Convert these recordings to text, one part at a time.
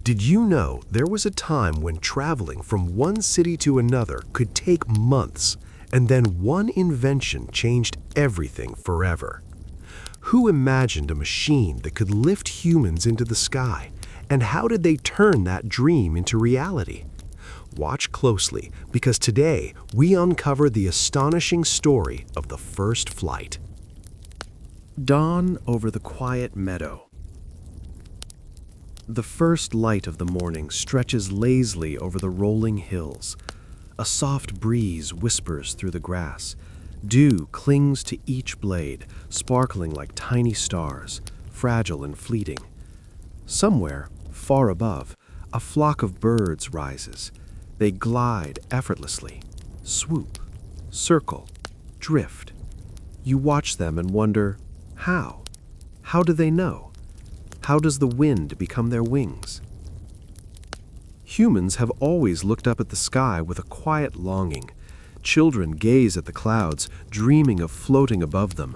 Did you know there was a time when traveling from one city to another could take months, and then one invention changed everything forever? Who imagined a machine that could lift humans into the sky, and how did they turn that dream into reality? Watch closely, because today we uncover the astonishing story of the first flight. Dawn over the quiet meadow. The first light of the morning stretches lazily over the rolling hills. A soft breeze whispers through the grass. Dew clings to each blade, sparkling like tiny stars, fragile and fleeting. Somewhere, far above, a flock of birds rises. They glide effortlessly, swoop, circle, drift. You watch them and wonder, how? How do they know? How does the wind become their wings? Humans have always looked up at the sky with a quiet longing. Children gaze at the clouds, dreaming of floating above them.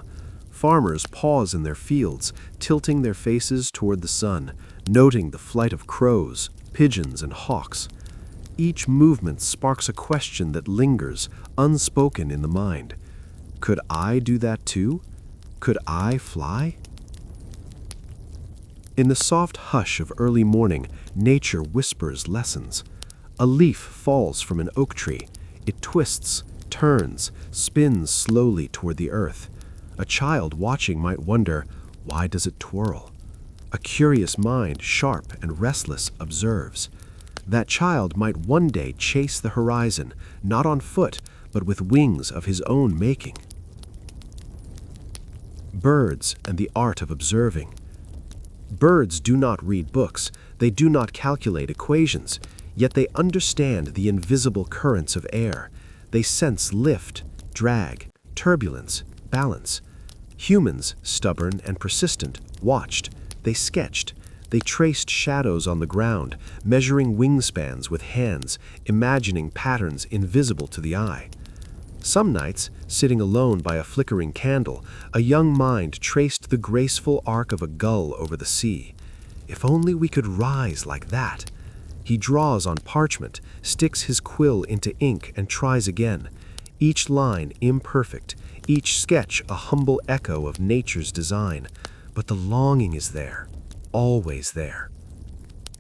Farmers pause in their fields, tilting their faces toward the sun, noting the flight of crows, pigeons, and hawks. Each movement sparks a question that lingers, unspoken in the mind. Could I do that too? Could I fly? In the soft hush of early morning, nature whispers lessons. A leaf falls from an oak tree. It twists, turns, spins slowly toward the earth. A child watching might wonder, why does it twirl? A curious mind, sharp and restless, observes. That child might one day chase the horizon, not on foot, but with wings of his own making. Birds and the art of observing. Birds do not read books, they do not calculate equations, yet they understand the invisible currents of air. They sense lift, drag, turbulence, balance. Humans, stubborn and persistent, watched. They sketched. They traced shadows on the ground, measuring wingspans with hands, imagining patterns invisible to the eye. Some nights, sitting alone by a flickering candle, a young mind traced the graceful arc of a gull over the sea. If only we could rise like that. He draws on parchment, sticks his quill into ink, and tries again. Each line imperfect, each sketch a humble echo of nature's design. But the longing is there, always there.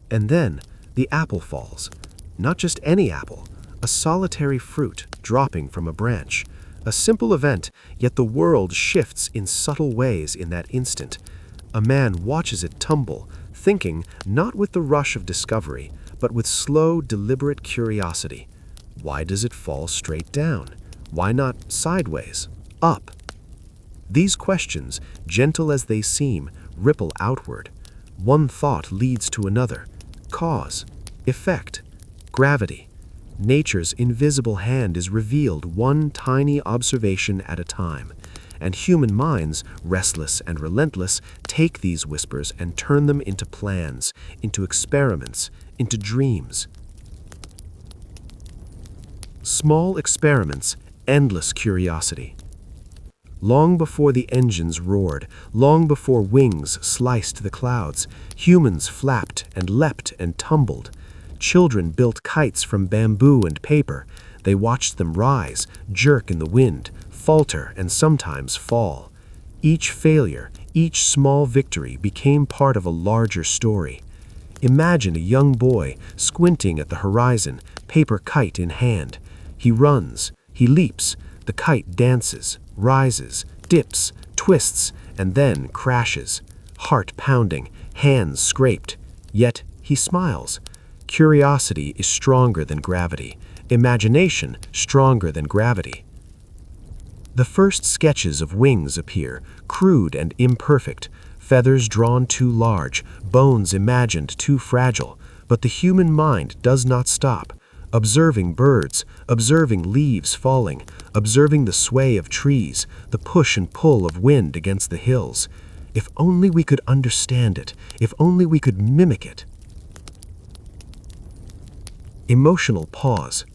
And then the apple falls. Not just any apple, a solitary fruit dropping from a branch. A simple event, yet the world shifts in subtle ways in that instant. A man watches it tumble, thinking not with the rush of discovery, but with slow, deliberate curiosity. Why does it fall straight down? Why not sideways, up? These questions, gentle as they seem, ripple outward. One thought leads to another. Cause, effect, gravity. Nature's invisible hand is revealed one tiny observation at a time, and human minds, restless and relentless, take these whispers and turn them into plans, into experiments, into dreams. Small experiments, endless curiosity. Long before the engines roared, long before wings sliced the clouds, humans flapped and leapt and tumbled. Children built kites from bamboo and paper. They watched them rise, jerk in the wind, falter, and sometimes fall. Each failure, each small victory became part of a larger story. Imagine a young boy squinting at the horizon, paper kite in hand. He runs, he leaps, the kite dances, rises, dips, twists, and then crashes. Heart pounding, hands scraped. Yet he smiles. Curiosity is stronger than gravity. Imagination stronger than gravity. The first sketches of wings appear, crude and imperfect, feathers drawn too large, bones imagined too fragile. But the human mind does not stop. Observing birds, observing leaves falling, observing the sway of trees, the push and pull of wind against the hills. If only we could understand it, if only we could mimic it. Emotional pause.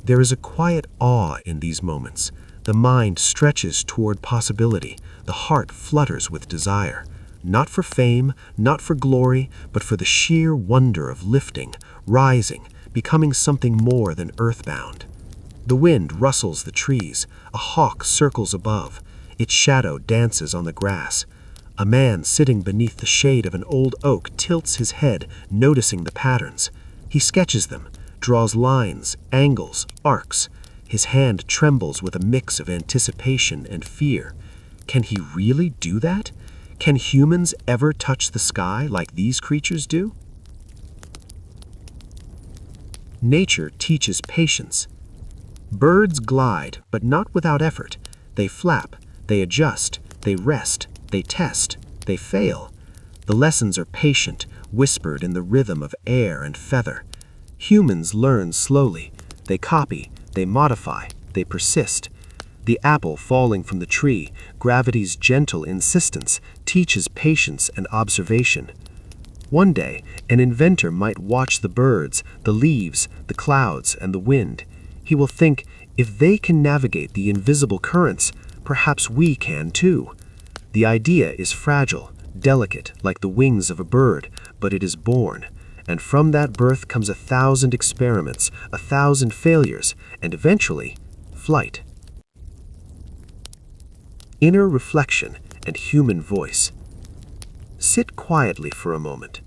There is a quiet awe in these moments. The mind stretches toward possibility. The heart flutters with desire. not for fame, not for glory, but for the sheer wonder of lifting, rising, becoming something more than earthbound. The wind rustles the trees, a hawk circles above, its shadow dances on the grass. A man sitting beneath the shade of an old oak tilts his head, noticing the patterns. He sketches them, draws lines, angles, arcs. His hand trembles with a mix of anticipation and fear. Can he really do that? Can humans ever touch the sky like these creatures do? Nature teaches patience. Birds glide, but not without effort. They flap, they adjust, they rest, they test, they fail. The lessons are patient, whispered in the rhythm of air and feather. Humans learn slowly. They copy, they modify, they persist. The apple falling from the tree, gravity's gentle insistence, teaches patience and observation. One day, an inventor might watch the birds, the leaves, the clouds, and the wind. He will think, if they can navigate the invisible currents, perhaps we can too. The idea is fragile, delicate, like the wings of a bird, but it is born. And from that birth comes 1,000 experiments, 1,000 failures, and eventually, flight. Inner reflection and human voice. Sit quietly for a moment.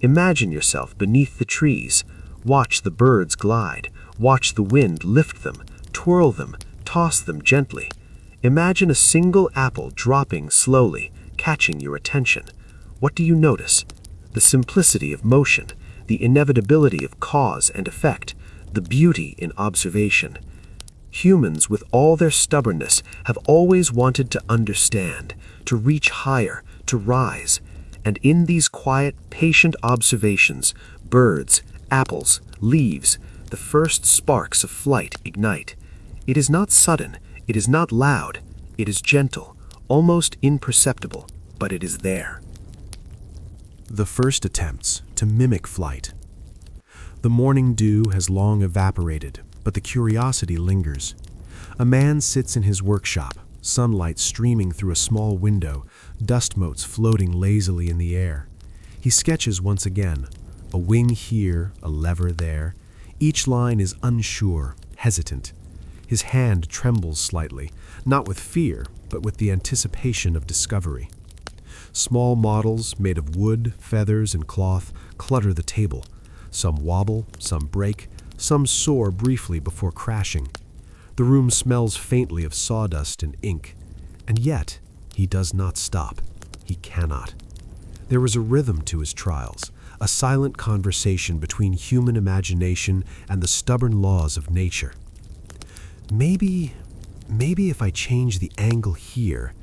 Imagine yourself beneath the trees. Watch the birds glide. Watch the wind lift them, twirl them, toss them gently. Imagine a single apple dropping slowly, catching your attention. What do you notice? The simplicity of motion, the inevitability of cause and effect, the beauty in observation. Humans, with all their stubbornness, have always wanted to understand, to reach higher, to rise. And in these quiet, patient observations, birds, apples, leaves, the first sparks of flight ignite. It is not sudden, it is not loud, it is gentle, almost imperceptible, but it is there. The first attempts to mimic flight. The morning dew has long evaporated, but the curiosity lingers. A man sits in his workshop, sunlight streaming through a small window, dust motes floating lazily in the air. He sketches once again, a wing here, a lever there. Each line is unsure, hesitant. His hand trembles slightly, not with fear, but with the anticipation of discovery. Small models made of wood, feathers, and cloth clutter the table. Some wobble, some break, some soar briefly before crashing. The room smells faintly of sawdust and ink. And yet, he does not stop. He cannot. There is a rhythm to his trials, a silent conversation between human imagination and the stubborn laws of nature. Maybe if I change the angle here.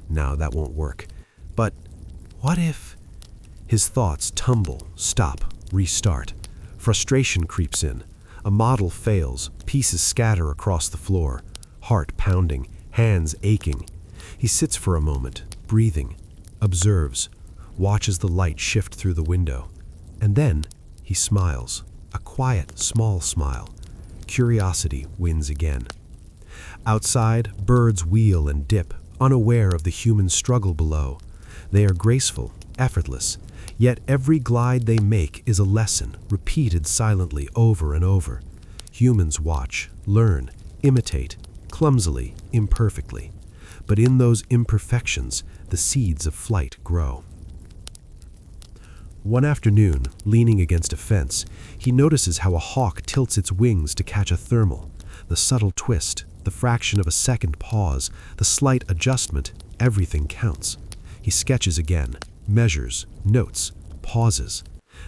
No, that won't work. But what if? His thoughts tumble, stop, restart. Frustration creeps in. A model fails, pieces scatter across the floor, heart pounding, hands aching. He sits for a moment, breathing, observes, watches the light shift through the window. And then he smiles, a quiet, small smile. Curiosity wins again. Outside, birds wheel and dip, unaware of the human struggle below. They are graceful, effortless, yet every glide they make is a lesson, repeated silently over and over. Humans watch, learn, imitate, clumsily, imperfectly. But in those imperfections, the seeds of flight grow. One afternoon, leaning against a fence, he notices how a hawk tilts its wings to catch a thermal. The subtle twist, the fraction of a second pause, the slight adjustment, everything counts. He sketches again, measures, notes, pauses.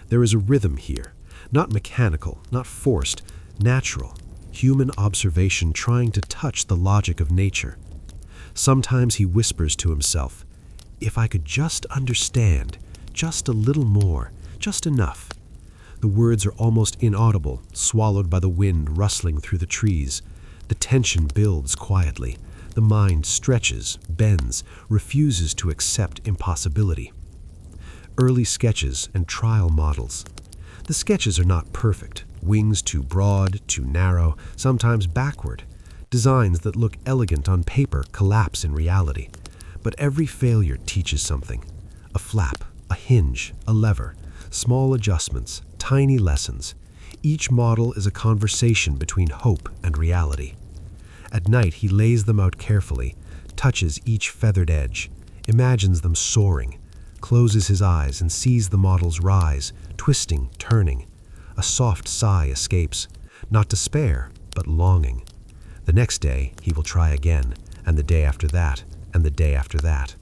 There is a rhythm here, not mechanical, not forced, natural, human observation trying to touch the logic of nature. Sometimes he whispers to himself, "If I could just understand, just a little more, just enough." The words are almost inaudible, swallowed by the wind rustling through the trees. The tension builds quietly. The mind stretches, bends, refuses to accept impossibility. Early sketches and trial models. The sketches are not perfect. Wings too broad, too narrow, sometimes backward. Designs that look elegant on paper collapse in reality. But every failure teaches something. A flap, a hinge, a lever, small adjustments, tiny lessons. Each model is a conversation between hope and reality. At night, he lays them out carefully, touches each feathered edge, imagines them soaring, closes his eyes and sees the models rise, twisting, turning. A soft sigh escapes, not despair, but longing. The next day, he will try again, and the day after that, and the day after that.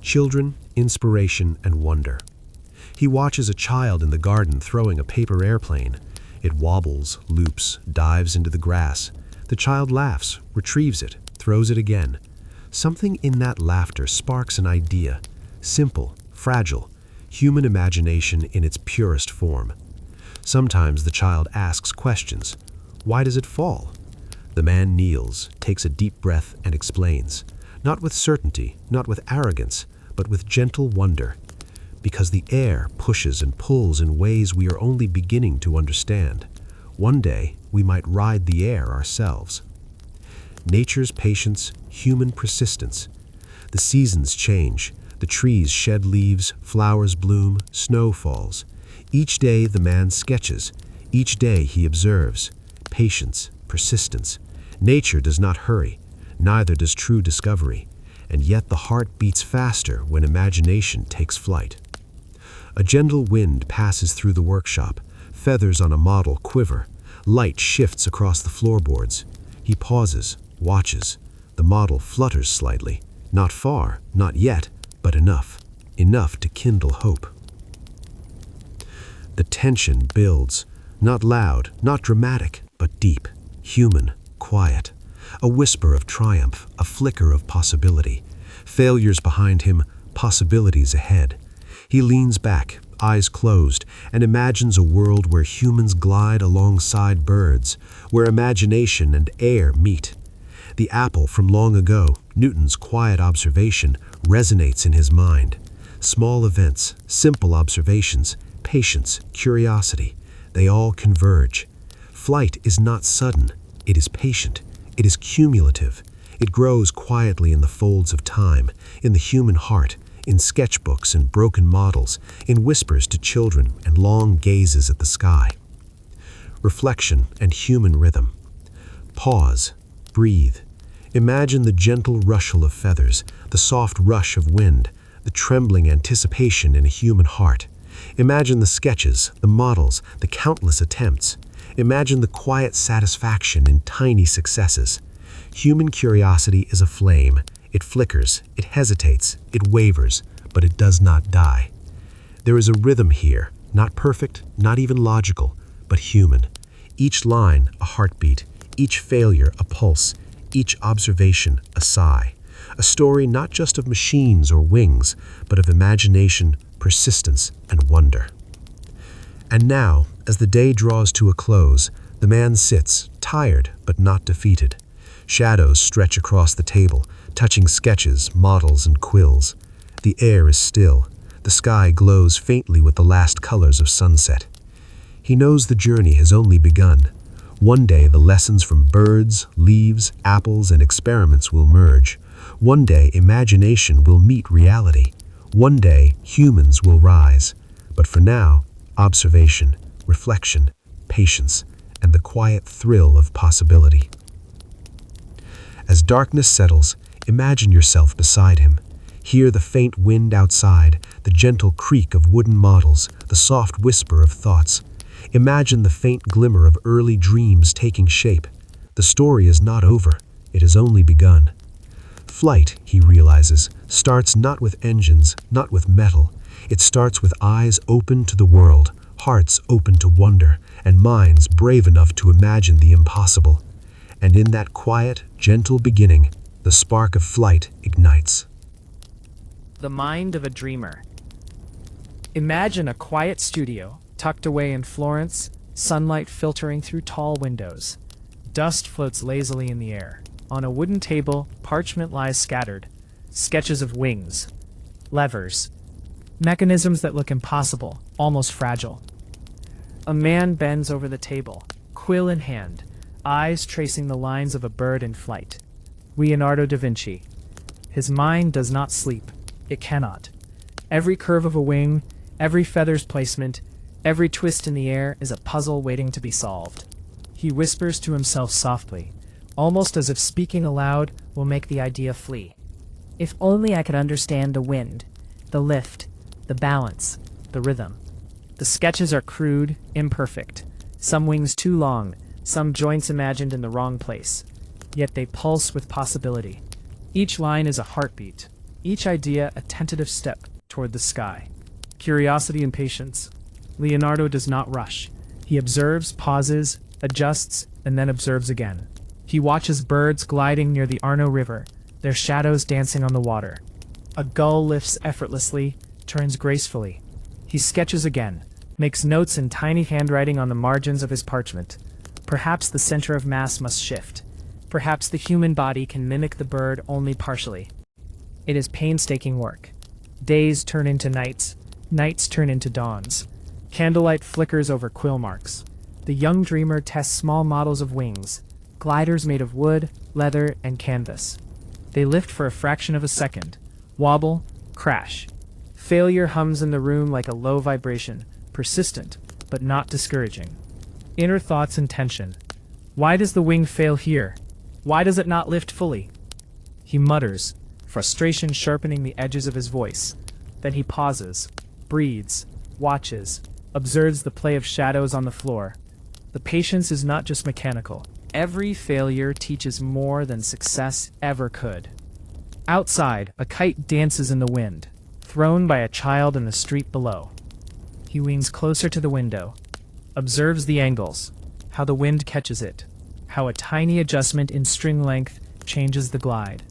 Children, inspiration, and wonder. He watches a child in the garden throwing a paper airplane. It wobbles, loops, dives into the grass. The child laughs, retrieves it, throws it again. Something in that laughter sparks an idea. Simple, fragile, human imagination in its purest form. Sometimes the child asks questions. Why does it fall? The man kneels, takes a deep breath, and explains. Not with certainty, not with arrogance, but with gentle wonder. Because the air pushes and pulls in ways we are only beginning to understand. One day, we might ride the air ourselves. Nature's patience, human persistence. The seasons change. The trees shed leaves, flowers bloom, snow falls. Each day the man sketches. Each day he observes. Patience, persistence. Nature does not hurry. Neither does true discovery. And yet the heart beats faster when imagination takes flight. A gentle wind passes through the workshop. Feathers on a model quiver. Light shifts across the floorboards. He pauses, watches. The model flutters slightly. Not far, not yet, but enough. Enough to kindle hope. The tension builds. Not loud, not dramatic, but deep, human, quiet. A whisper of triumph, a flicker of possibility. Failures behind him, possibilities ahead. He leans back, eyes closed, and imagines a world where humans glide alongside birds, where imagination and air meet. The apple from long ago, Newton's quiet observation, resonates in his mind. Small events, simple observations, patience, curiosity, they all converge. Flight is not sudden, it is patient, it is cumulative. It grows quietly in the folds of time, in the human heart, in sketchbooks and broken models, in whispers to children and long gazes at the sky. Reflection and human rhythm. Pause, breathe. Imagine the gentle rustle of feathers, the soft rush of wind, the trembling anticipation in a human heart. Imagine the sketches, the models, the countless attempts. Imagine the quiet satisfaction in tiny successes. Human curiosity is a flame. It flickers, it hesitates, it wavers, but it does not die. There is a rhythm here, not perfect, not even logical, but human. Each line a heartbeat, each failure a pulse, each observation a sigh. A story not just of machines or wings, but of imagination, persistence, and wonder. And now, as the day draws to a close, the man sits, tired but not defeated. Shadows stretch across the table, touching sketches, models, and quills. The air is still. The sky glows faintly with the last colors of sunset. He knows the journey has only begun. One day the lessons from birds, leaves, apples, and experiments will merge. One day imagination will meet reality. One day humans will rise. But for now, observation, reflection, patience, and the quiet thrill of possibility. As darkness settles, imagine yourself beside him. Hear the faint wind outside, the gentle creak of wooden models, the soft whisper of thoughts. Imagine the faint glimmer of early dreams taking shape. The story is not over, it has only begun. Flight, he realizes, starts not with engines, not with metal. It starts with eyes open to the world, hearts open to wonder, and minds brave enough to imagine the impossible. And in that quiet, gentle beginning, the spark of flight ignites. The mind of a dreamer. Imagine a quiet studio, tucked away in Florence, sunlight filtering through tall windows. Dust floats lazily in the air. On a wooden table, parchment lies scattered. Sketches of wings, levers, mechanisms that look impossible, almost fragile. A man bends over the table, quill in hand, eyes tracing the lines of a bird in flight. Leonardo da Vinci. His mind does not sleep. It cannot. Every curve of a wing, every feather's placement, every twist in the air is a puzzle waiting to be solved. He whispers to himself softly, almost as if speaking aloud will make the idea flee. If only I could understand the wind, the lift, the balance, the rhythm. The sketches are crude, imperfect, some wings too long, some joints imagined in the wrong place. Yet they pulse with possibility. Each line is a heartbeat, each idea a tentative step toward the sky. Curiosity and patience. Leonardo does not rush. He observes, pauses, adjusts, and then observes again. He watches birds gliding near the Arno River, their shadows dancing on the water. A gull lifts effortlessly, turns gracefully. He sketches again, makes notes in tiny handwriting on the margins of his parchment. Perhaps the center of mass must shift. Perhaps the human body can mimic the bird only partially. It is painstaking work. Days turn into nights, nights turn into dawns. Candlelight flickers over quill marks. The young dreamer tests small models of wings, gliders made of wood, leather, and canvas. They lift for a fraction of a second, wobble, crash. Failure hums in the room like a low vibration, persistent, but not discouraging. Inner thoughts and tension. Why does the wing fail here? Why does it not lift fully? He mutters, frustration sharpening the edges of his voice. Then he pauses, breathes, watches, observes the play of shadows on the floor. The patience is not just mechanical. Every failure teaches more than success ever could. Outside, a kite dances in the wind, thrown by a child in the street below. He leans closer to the window, observes the angles, how the wind catches it, how a tiny adjustment in string length changes the glide.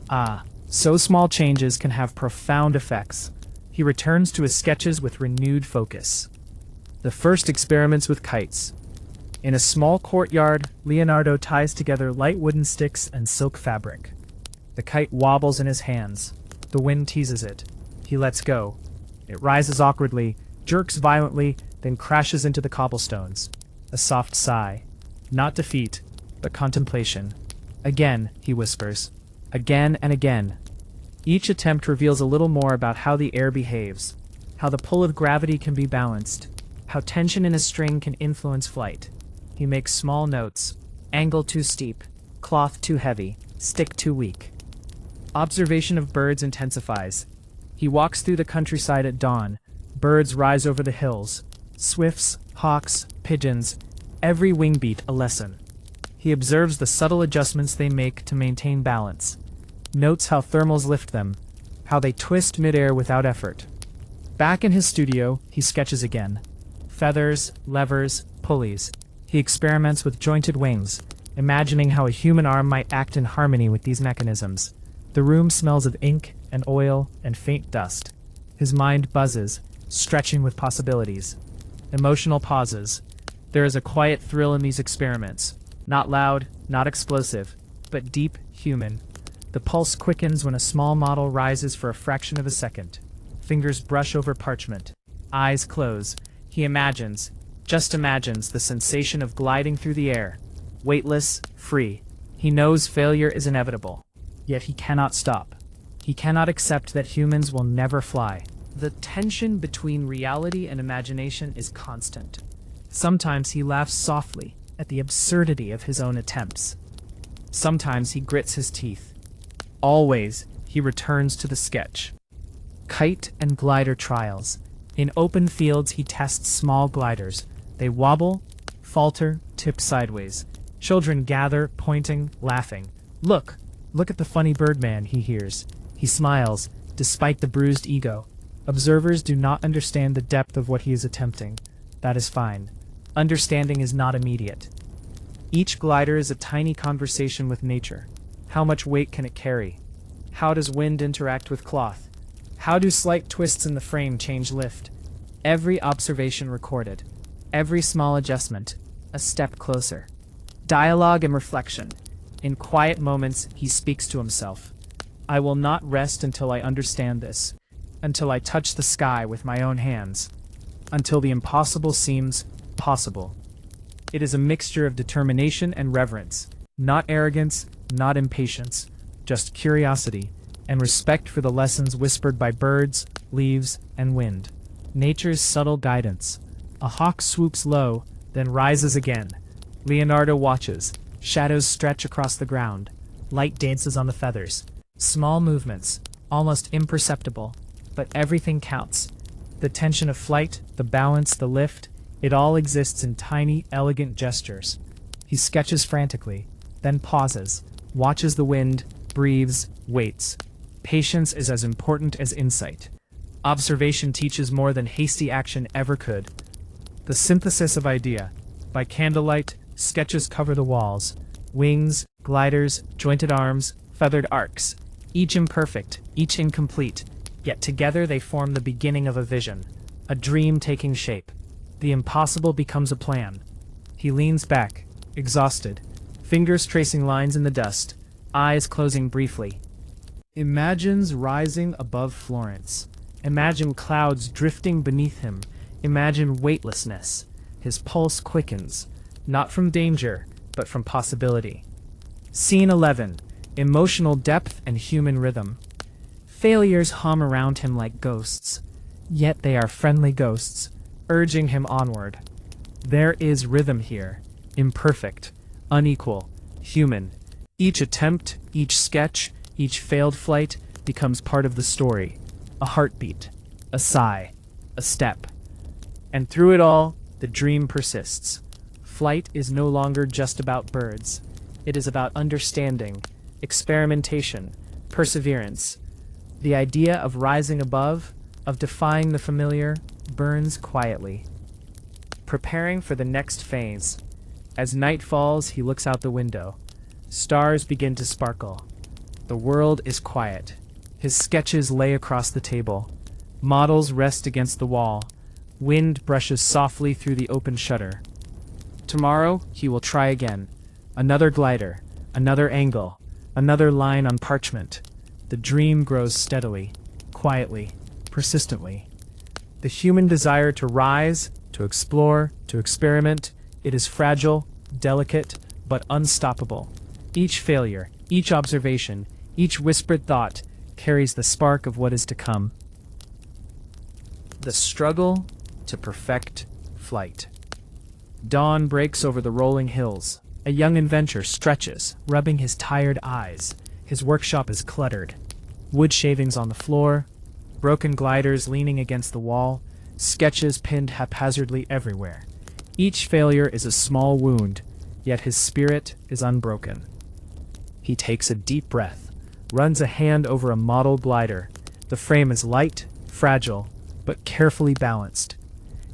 Ah, so small changes can have profound effects. He returns to his sketches with renewed focus. The first experiments with kites. In a small courtyard, Leonardo ties together light wooden sticks and silk fabric. The kite wobbles in his hands. The wind teases it. He lets go. It rises awkwardly, jerks violently, then crashes into the cobblestones. A soft sigh. Not defeat, but contemplation. Again, he whispers. Again and again. Each attempt reveals a little more about how the air behaves, how the pull of gravity can be balanced, how tension in a string can influence flight. He makes small notes. Angle too steep, cloth too heavy, stick too weak. Observation of birds intensifies. He walks through the countryside at dawn. Birds rise over the hills. Swifts, hawks, pigeons, every wing beat a lesson. He observes the subtle adjustments they make to maintain balance. Notes how thermals lift them, how they twist midair without effort. Back in his studio, he sketches again. Feathers, levers, pulleys. He experiments with jointed wings, imagining how a human arm might act in harmony with these mechanisms. The room smells of ink and oil and faint dust. His mind buzzes, stretching with possibilities. Emotional pauses. There is a quiet thrill in these experiments. Not loud, not explosive, but deep, human. The pulse quickens when a small model rises for a fraction of a second. Fingers brush over parchment. Eyes close. He imagines, just imagines, the sensation of gliding through the air. Weightless, free. He knows failure is inevitable. Yet he cannot stop. He cannot accept that humans will never fly. The tension between reality and imagination is constant. Sometimes he laughs softly at the absurdity of his own attempts. Sometimes he grits his teeth. Always, he returns to the sketch. Kite and glider trials. In open fields, he tests small gliders. They wobble, falter, tip sideways. Children gather, pointing, laughing. Look at the funny birdman, he hears. He smiles, despite the bruised ego. Observers do not understand the depth of what he is attempting. That is fine. Understanding is not immediate. Each glider is a tiny conversation with nature. How much weight can it carry? How does wind interact with cloth? How do slight twists in the frame change lift? Every observation recorded. Every small adjustment, a step closer. Dialogue and reflection. In quiet moments, he speaks to himself. I will not rest until I understand this, until I touch the sky with my own hands, until the impossible seems possible. It is a mixture of determination and reverence, not arrogance, not impatience, just curiosity, and respect for the lessons whispered by birds, leaves, and wind. Nature's subtle guidance. A hawk swoops low, then rises again. Leonardo watches. Shadows stretch across the ground. Light dances on the feathers. Small movements, almost imperceptible, but everything counts. The tension of flight, the balance, the lift, it all exists in tiny, elegant gestures. He sketches frantically, then pauses, watches the wind, breathes, waits. Patience is as important as insight. Observation teaches more than hasty action ever could. The synthesis of idea. By candlelight, sketches cover the walls. Wings, gliders, jointed arms, feathered arcs. Each imperfect, each incomplete, yet together they form the beginning of a vision. A dream taking shape. The impossible becomes a plan. He leans back, exhausted, fingers tracing lines in the dust, eyes closing briefly. Imagines rising above Florence. Imagine clouds drifting beneath him. Imagine weightlessness. His pulse quickens, not from danger, but from possibility. Scene 11. Emotional depth and human rhythm. Failures hum around him like ghosts, yet they are friendly ghosts, urging him onward. There is rhythm here, imperfect, unequal, human. Each attempt, each sketch, each failed flight becomes part of the story. A heartbeat, a sigh, a step. And through it all, the dream persists. Flight is no longer just about birds. It is about understanding, experimentation, perseverance. The idea of rising above, of defying the familiar, burns quietly. Preparing for the next phase. As night falls, he looks out the window. Stars begin to sparkle. The world is quiet. His sketches lay across the table. Models rest against the wall. Wind brushes softly through the open shutter. Tomorrow, he will try again. Another glider, another angle, another line on parchment. The dream grows steadily, quietly, persistently. The human desire to rise, to explore, to experiment, it is fragile, delicate, but unstoppable. Each failure, each observation, each whispered thought carries the spark of what is to come. The struggle to perfect flight. Dawn breaks over the rolling hills. A young inventor stretches, rubbing his tired eyes. His workshop is cluttered. Wood shavings on the floor, broken gliders leaning against the wall, sketches pinned haphazardly everywhere. Each failure is a small wound, yet his spirit is unbroken. He takes a deep breath, runs a hand over a model glider. The frame is light, fragile, but carefully balanced.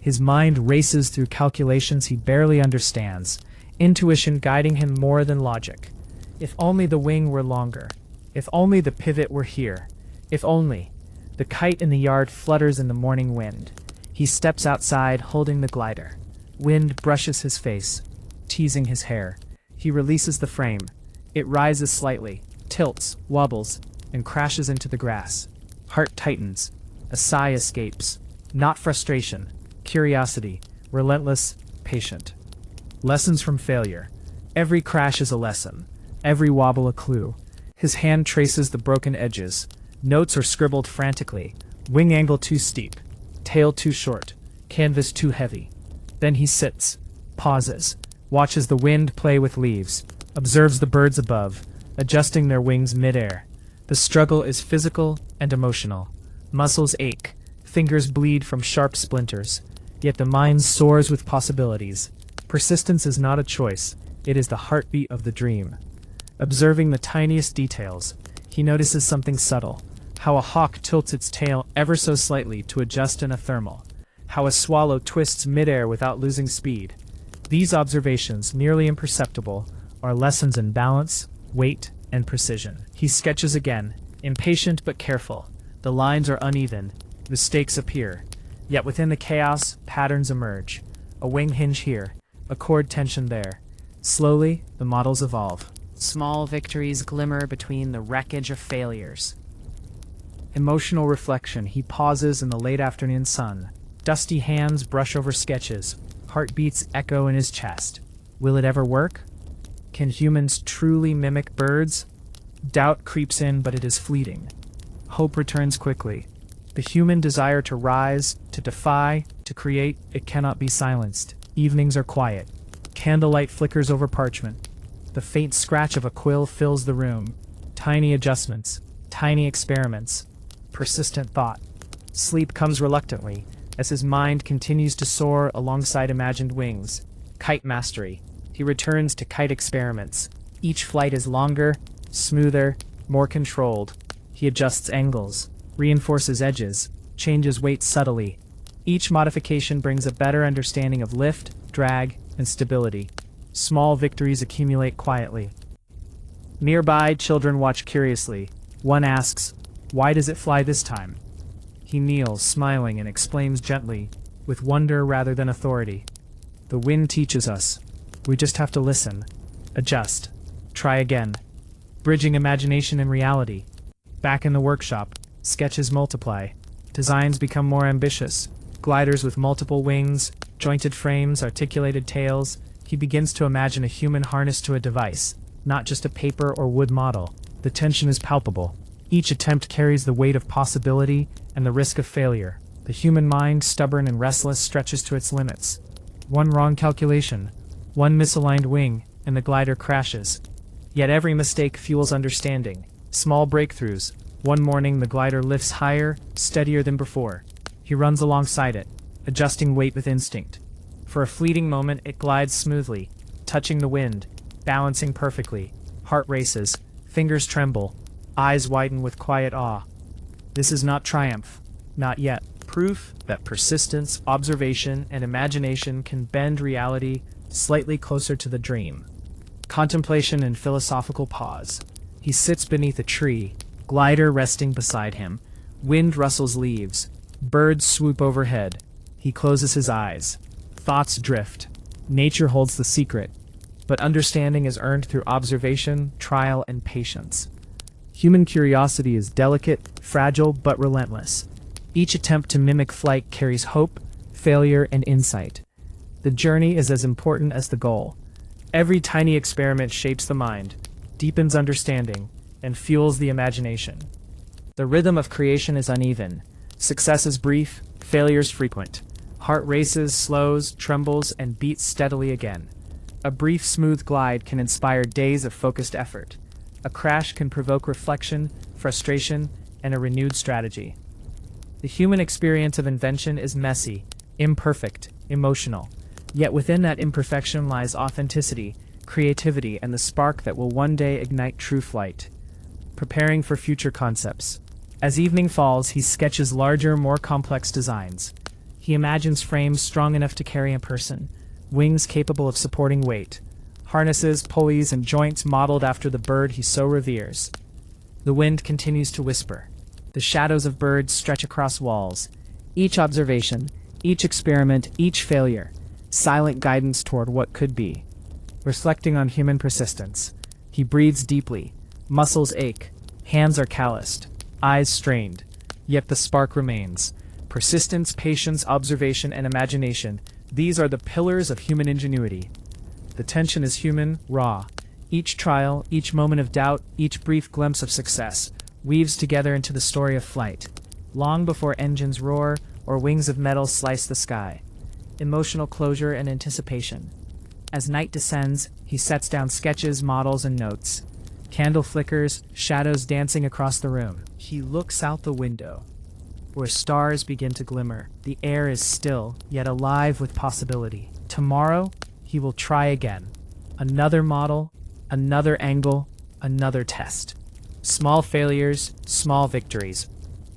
His mind races through calculations he barely understands, intuition guiding him more than logic. If only the wing were longer. If only the pivot were here. If only. The kite in the yard flutters in the morning wind. He steps outside, holding the glider. Wind brushes his face, teasing his hair. He releases the frame. It rises slightly, tilts, wobbles, and crashes into the grass. Heart tightens. A sigh escapes. Not frustration. Curiosity. Relentless, patient. Lessons from failure. Every crash is a lesson. Every wobble a clue. His hand traces the broken edges. Notes are scribbled frantically. Wing angle too steep. Tail too short. Canvas too heavy. Then he sits, pauses, watches the wind play with leaves, observes the birds above, adjusting their wings midair. The struggle is physical and emotional. Muscles ache, fingers bleed from sharp splinters, yet the mind soars with possibilities. Persistence is not a choice, it is the heartbeat of the dream. Observing the tiniest details, he notices something subtle, how a hawk tilts its tail ever so slightly to adjust in a thermal, how a swallow twists midair without losing speed. These observations, nearly imperceptible, are lessons in balance, weight, and precision. He sketches again, impatient but careful. The lines are uneven, mistakes appear, yet within the chaos, patterns emerge. A wing hinge here, a cord tension there. Slowly, the models evolve. Small victories glimmer between the wreckage of failures. Emotional reflection, he pauses in the late afternoon sun. Dusty hands brush over sketches. Heartbeats echo in his chest. Will it ever work? Can humans truly mimic birds? Doubt creeps in, but it is fleeting. hope returns quickly. The human desire to rise, to defy, to create, it cannot be silenced. Evenings are quiet. Candlelight flickers over parchment. The faint scratch of a quill fills the room. Tiny adjustments, tiny experiments, persistent thought. Sleep comes reluctantly, as his mind continues to soar alongside imagined wings. Kite mastery. He returns to kite experiments. Each flight is longer, smoother, more controlled. He adjusts angles, reinforces edges, changes weight subtly. Each modification brings a better understanding of lift, drag, and stability. Small victories accumulate quietly. Nearby, children watch curiously. One asks, "Why does it fly this time?" He kneels, smiling, and explains gently, with wonder rather than authority. "The wind teaches us. We just have to listen, adjust, try again." Bridging imagination and reality. Back in the workshop, sketches multiply. Designs become more ambitious. Gliders with multiple wings, jointed frames, articulated tails. He begins to imagine a human harnessed to a device, not just a paper or wood model. The tension is palpable. Each attempt carries the weight of possibility and the risk of failure. The human mind, stubborn and restless, stretches to its limits. One wrong calculation, one misaligned wing, and the glider crashes. Yet every mistake fuels understanding. Small breakthroughs. One morning, the glider lifts higher, steadier than before. He runs alongside it, adjusting weight with instinct. For a fleeting moment, it glides smoothly, touching the wind, balancing perfectly. Heart races, fingers tremble, eyes widen with quiet awe. This is not triumph, not yet. Proof that persistence, observation, and imagination can bend reality slightly closer to the dream. Contemplation and philosophical pause. He sits beneath a tree, glider resting beside him. Wind rustles leaves. Birds swoop overhead. He closes his eyes. Thoughts drift. Nature holds the secret, but understanding is earned through observation, trial, and patience. Human curiosity is delicate, fragile, but relentless. Each attempt to mimic flight carries hope, failure, and insight. The journey is as important as the goal. Every tiny experiment shapes the mind, deepens understanding, and fuels the imagination. The rhythm of creation is uneven. Success is brief, failures frequent. Heart races, slows, trembles, and beats steadily again. A brief, smooth glide can inspire days of focused effort. A crash can provoke reflection, frustration, and a renewed strategy. The human experience of invention is messy, imperfect, emotional. Yet within that imperfection lies authenticity, creativity, and the spark that will one day ignite true flight. Preparing for future concepts. As evening falls, he sketches larger, more complex designs. He imagines frames strong enough to carry a person, wings capable of supporting weight, harnesses, pulleys, and joints modeled after the bird he so reveres. The wind continues to whisper. The shadows of birds stretch across walls. Each observation, each experiment, each failure, silent guidance toward what could be. Reflecting on human persistence, he breathes deeply. Muscles ache, hands are calloused, eyes strained, yet the spark remains. Persistence, patience, observation, and imagination, these are the pillars of human ingenuity. The tension is human, raw. Each trial, each moment of doubt, each brief glimpse of success weaves together into the story of flight, long before engines roar or wings of metal slice the sky. Emotional closure and anticipation. As night descends, he sets down sketches, models, and notes. Candle flickers, shadows dancing across the room. He looks out the window, where stars begin to glimmer. The air is still, yet alive with possibility. Tomorrow, he will try again. Another model, another angle, another test. Small failures, small victories,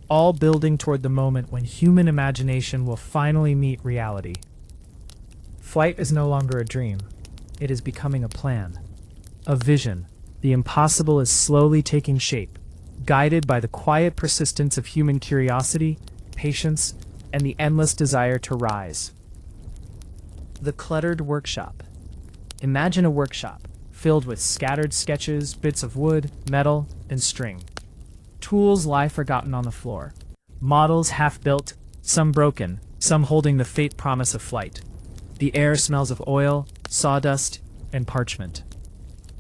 all building toward the moment when human imagination will finally meet reality. Flight is no longer a dream. It is becoming a plan, a vision. The impossible is slowly taking shape, guided by the quiet persistence of human curiosity, patience, and the endless desire to rise. The cluttered workshop. Imagine a workshop filled with scattered sketches, bits of wood, metal, and string. Tools lie forgotten on the floor. Models half-built, some broken, some holding the faint promise of flight. The air smells of oil, sawdust, and parchment.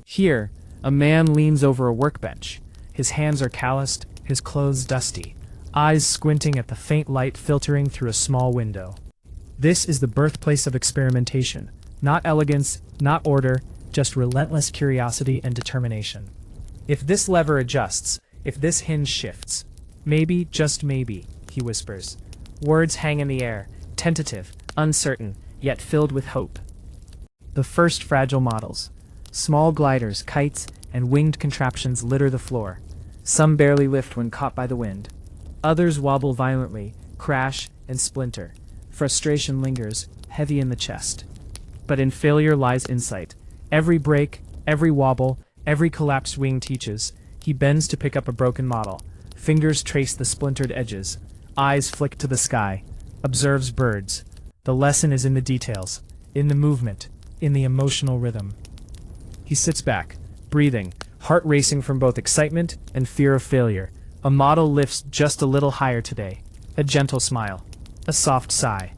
Here, a man leans over a workbench. His hands are calloused, his clothes dusty, eyes squinting at the faint light filtering through a small window. This is the birthplace of experimentation. Not elegance, not order, just relentless curiosity and determination. If this lever adjusts, if this hinge shifts, maybe, just maybe, he whispers. Words hang in the air, tentative, uncertain, yet filled with hope. The first fragile models. Small gliders, kites, and winged contraptions litter the floor. Some barely lift when caught by the wind. Others wobble violently, crash, and splinter. Frustration lingers, heavy in the chest. But in failure lies insight. Every break, every wobble, every collapsed wing teaches. He bends to pick up a broken model. Fingers trace the splintered edges. Eyes flick to the sky. Observes birds. The lesson is in the details, in the movement, in the emotional rhythm. He sits back, breathing, heart racing from both excitement and fear of failure. A model lifts just a little higher today. A gentle smile. A soft sigh.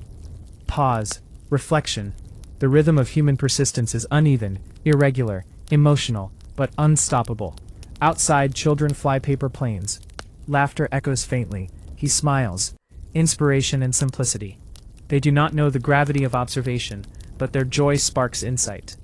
Pause. Reflection. The rhythm of human persistence is uneven, irregular, emotional, but unstoppable. Outside, children fly paper planes. Laughter echoes faintly. He smiles. Inspiration and simplicity. They do not know the gravity of observation, but their joy sparks insight.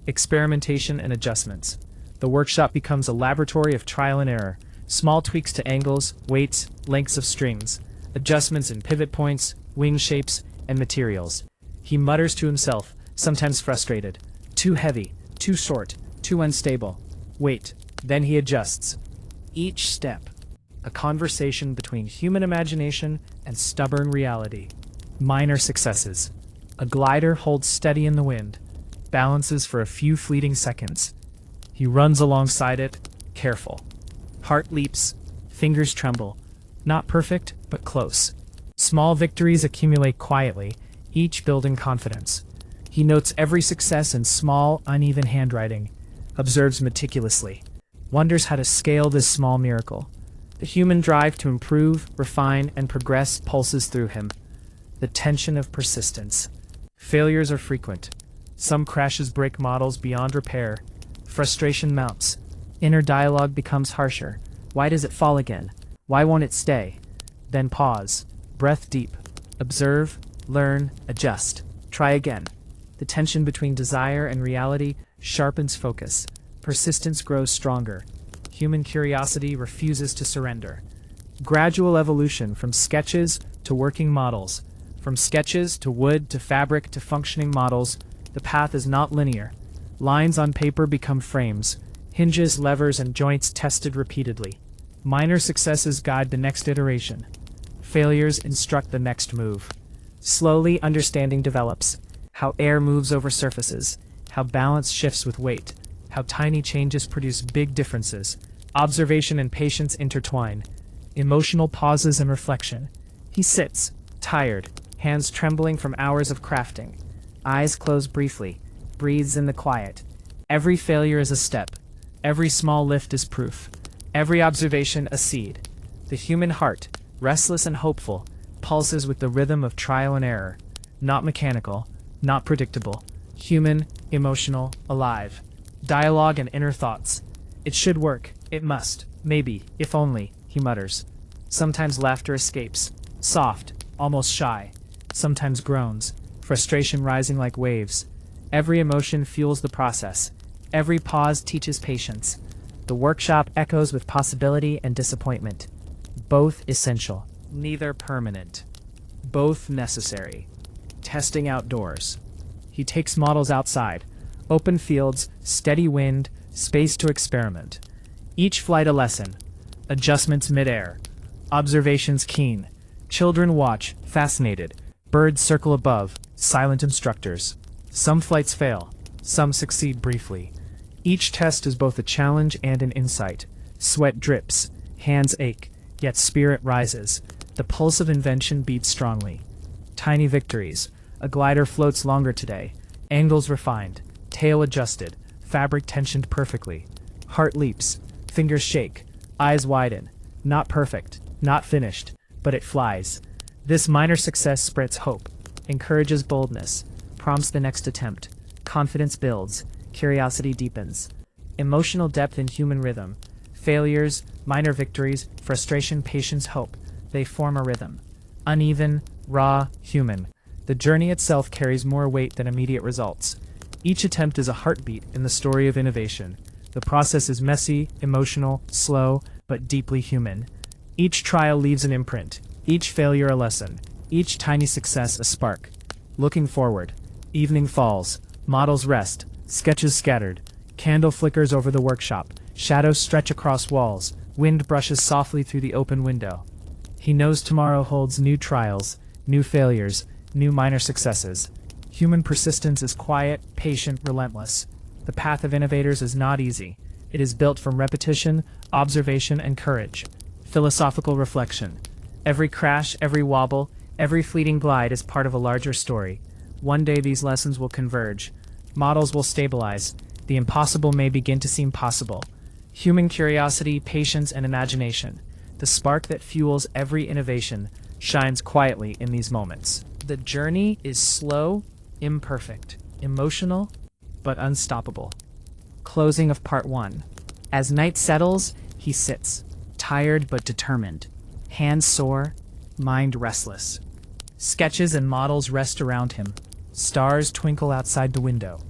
Experimentation and adjustments. The workshop becomes a laboratory of trial and error. Small tweaks to angles, weights, lengths of strings. Adjustments in pivot points, wing shapes, and materials. He mutters to himself, sometimes frustrated. Too heavy, too short, too unstable. Wait, then he adjusts. Each step, a conversation between human imagination and stubborn reality. Minor successes. A glider holds steady in the wind, balances for a few fleeting seconds. He runs alongside it, careful. Heart leaps, fingers tremble. Not perfect, but close. Small victories accumulate quietly, each building confidence. He notes every success in small, uneven handwriting, observes meticulously, wonders how to scale this small miracle. The human drive to improve, refine, and progress pulses through him. The tension of persistence. Failures are frequent. Some crashes break models beyond repair. Frustration mounts. Inner dialogue becomes harsher. Why does it fall again? Why won't it stay? Then pause. Breath deep. Observe, learn, adjust. Try again. The tension between desire and reality sharpens focus. Persistence grows stronger. Human curiosity refuses to surrender. Gradual evolution from sketches to working models. From sketches to wood to fabric to functioning models, the path is not linear. Lines on paper become frames. Hinges, levers, and joints tested repeatedly. Minor successes guide the next iteration. Failures instruct the next move. Slowly, understanding develops. How air moves over surfaces. How balance shifts with weight. How tiny changes produce big differences. Observation and patience intertwine. Emotional pauses and reflection. He sits, tired, hands trembling from hours of crafting. Eyes close briefly, breathes in the quiet. Every failure is a step. Every small lift is proof. Every observation a seed. The human heart, restless and hopeful, pulses with the rhythm of trial and error. Not mechanical, not predictable. Human, emotional, alive. Dialogue and inner thoughts. It should work. It must. Maybe. If only, he mutters. Sometimes laughter escapes. Soft, almost shy. Sometimes groans. Frustration rising like waves. Every emotion fuels the process. Every pause teaches patience. The workshop echoes with possibility and disappointment. Both essential. Neither permanent. Both necessary. Testing outdoors. He takes models outside. Open fields, steady wind, space to experiment. Each flight a lesson. Adjustments midair. Observations keen. Children watch, fascinated. Birds circle above, silent instructors. Some flights fail. Some succeed briefly. Each test is both a challenge and an insight. Sweat drips. Hands ache. Yet spirit rises. The pulse of invention beats strongly. Tiny victories. A glider floats longer today. Angles refined. Tail adjusted. Fabric tensioned perfectly. Heart leaps. Fingers shake. Eyes widen. Not perfect. Not finished. But it flies. This minor success spreads hope. Encourages boldness. Prompts the next attempt. Confidence builds. Curiosity deepens. Emotional depth in human rhythm. Failures, minor victories, frustration, patience, hope. They form a rhythm. Uneven, raw, human. The journey itself carries more weight than immediate results. Each attempt is a heartbeat in the story of innovation. The process is messy, emotional, slow, but deeply human. Each trial leaves an imprint, each failure a lesson, each tiny success a spark. Looking forward. Evening falls, models rest, sketches scattered, candle flickers over the workshop, shadows stretch across walls, wind brushes softly through the open window. He knows tomorrow holds new trials, new failures, new minor successes. Human persistence is quiet, patient, relentless. The path of innovators is not easy. It is built from repetition, observation, and courage. Philosophical reflection. Every crash, every wobble, every fleeting glide is part of a larger story. One day these lessons will converge. Models will stabilize. The impossible may begin to seem possible. Human curiosity, patience, and imagination. The spark that fuels every innovation shines quietly in these moments. The journey is slow, imperfect, emotional, but unstoppable. Closing of part 1. As night settles, he sits, tired but determined, hands sore, mind restless. Sketches and models rest around him. Stars twinkle outside the window.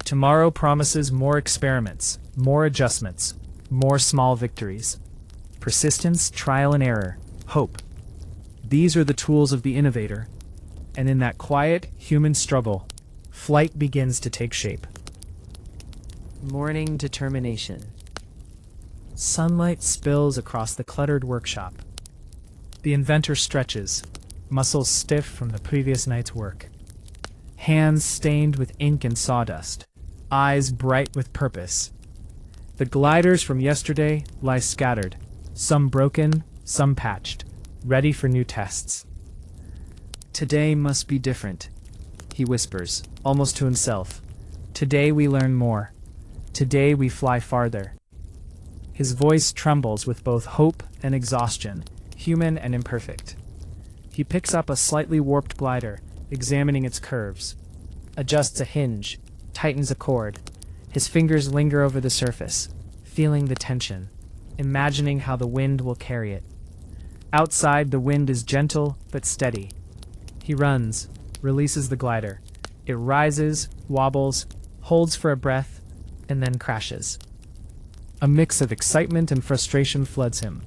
Tomorrow promises more experiments, more adjustments, more small victories. Persistence, trial and error, hope. These are the tools of the innovator. And in that quiet, human struggle, flight begins to take shape. Morning determination. Sunlight spills across the cluttered workshop. The inventor stretches, muscles stiff from the previous night's work. Hands stained with ink and sawdust, eyes bright with purpose. The gliders from yesterday lie scattered, some broken, some patched, ready for new tests. Today must be different, he whispers, almost to himself. Today we learn more. Today we fly farther. His voice trembles with both hope and exhaustion, human and imperfect. He picks up a slightly warped glider, examining its curves. Adjusts a hinge, tightens a cord. His fingers linger over the surface, feeling the tension, imagining how the wind will carry it. Outside, the wind is gentle but steady. He runs, releases the glider. It rises, wobbles, holds for a breath, and then crashes. A mix of excitement and frustration floods him.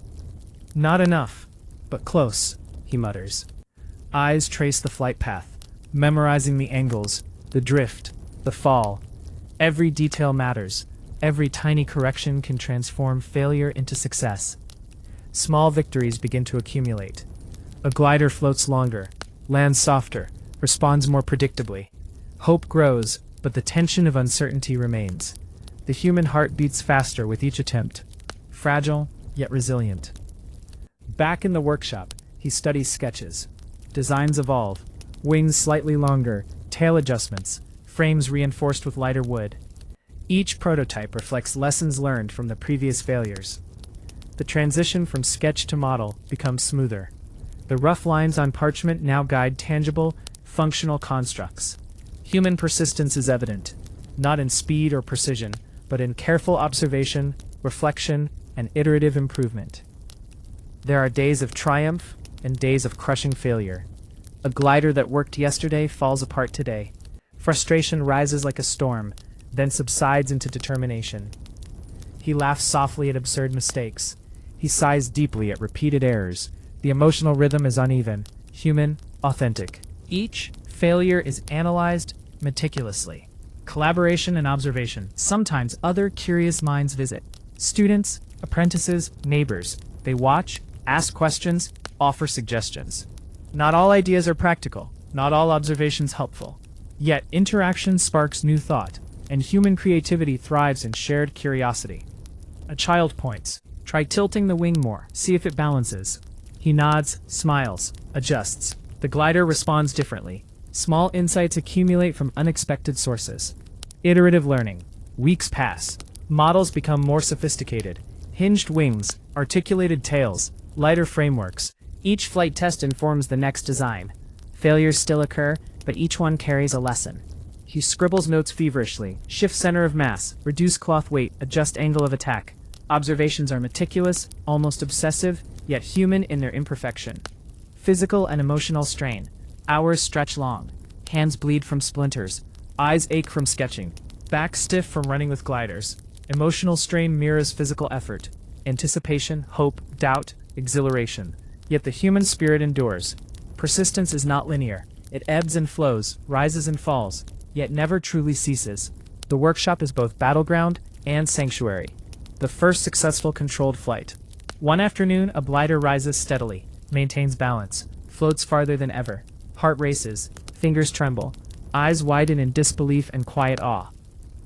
Not enough, but close, he mutters. Eyes trace the flight path, memorizing the angles, the drift, the fall. Every detail matters. Every tiny correction can transform failure into success. Small victories begin to accumulate. A glider floats longer, lands softer, responds more predictably. Hope grows, but the tension of uncertainty remains. The human heart beats faster with each attempt, fragile yet resilient. Back in the workshop, he studies sketches. Designs evolve, wings slightly longer, tail adjustments, frames reinforced with lighter wood. Each prototype reflects lessons learned from the previous failures. The transition from sketch to model becomes smoother. The rough lines on parchment now guide tangible, functional constructs. Human persistence is evident, not in speed or precision, but in careful observation, reflection, and iterative improvement. There are days of triumph and days of crushing failure. A glider that worked yesterday falls apart today. Frustration rises like a storm, then subsides into determination. He laughs softly at absurd mistakes. He sighs deeply at repeated errors. The emotional rhythm is uneven, human, authentic. Each failure is analyzed meticulously. Collaboration and observation. Sometimes other curious minds visit. Students, apprentices, neighbors. They watch, ask questions, offer suggestions. Not all ideas are practical, not all observations helpful. Yet interaction sparks new thought, and human creativity thrives in shared curiosity. A child points. Try tilting the wing more, see if it balances. He nods, smiles, adjusts. The glider responds differently. Small insights accumulate from unexpected sources. Iterative learning. Weeks pass. Models become more sophisticated. Hinged wings, articulated tails, lighter frameworks. Each flight test informs the next design. Failures still occur, but each one carries a lesson. He scribbles notes feverishly. Shift center of mass, reduce cloth weight, adjust angle of attack. Observations are meticulous, almost obsessive, yet human in their imperfection. Physical and emotional strain. Hours stretch long. Hands bleed from splinters. Eyes ache from sketching. Back stiff from running with gliders. Emotional strain mirrors physical effort. Anticipation, hope, doubt, exhilaration. Yet the human spirit endures. Persistence is not linear. It ebbs and flows, rises and falls, yet never truly ceases. The workshop is both battleground and sanctuary. The first successful controlled flight. One afternoon, a glider rises steadily, maintains balance, floats farther than ever. Heart races, fingers tremble, eyes widen in disbelief and quiet awe.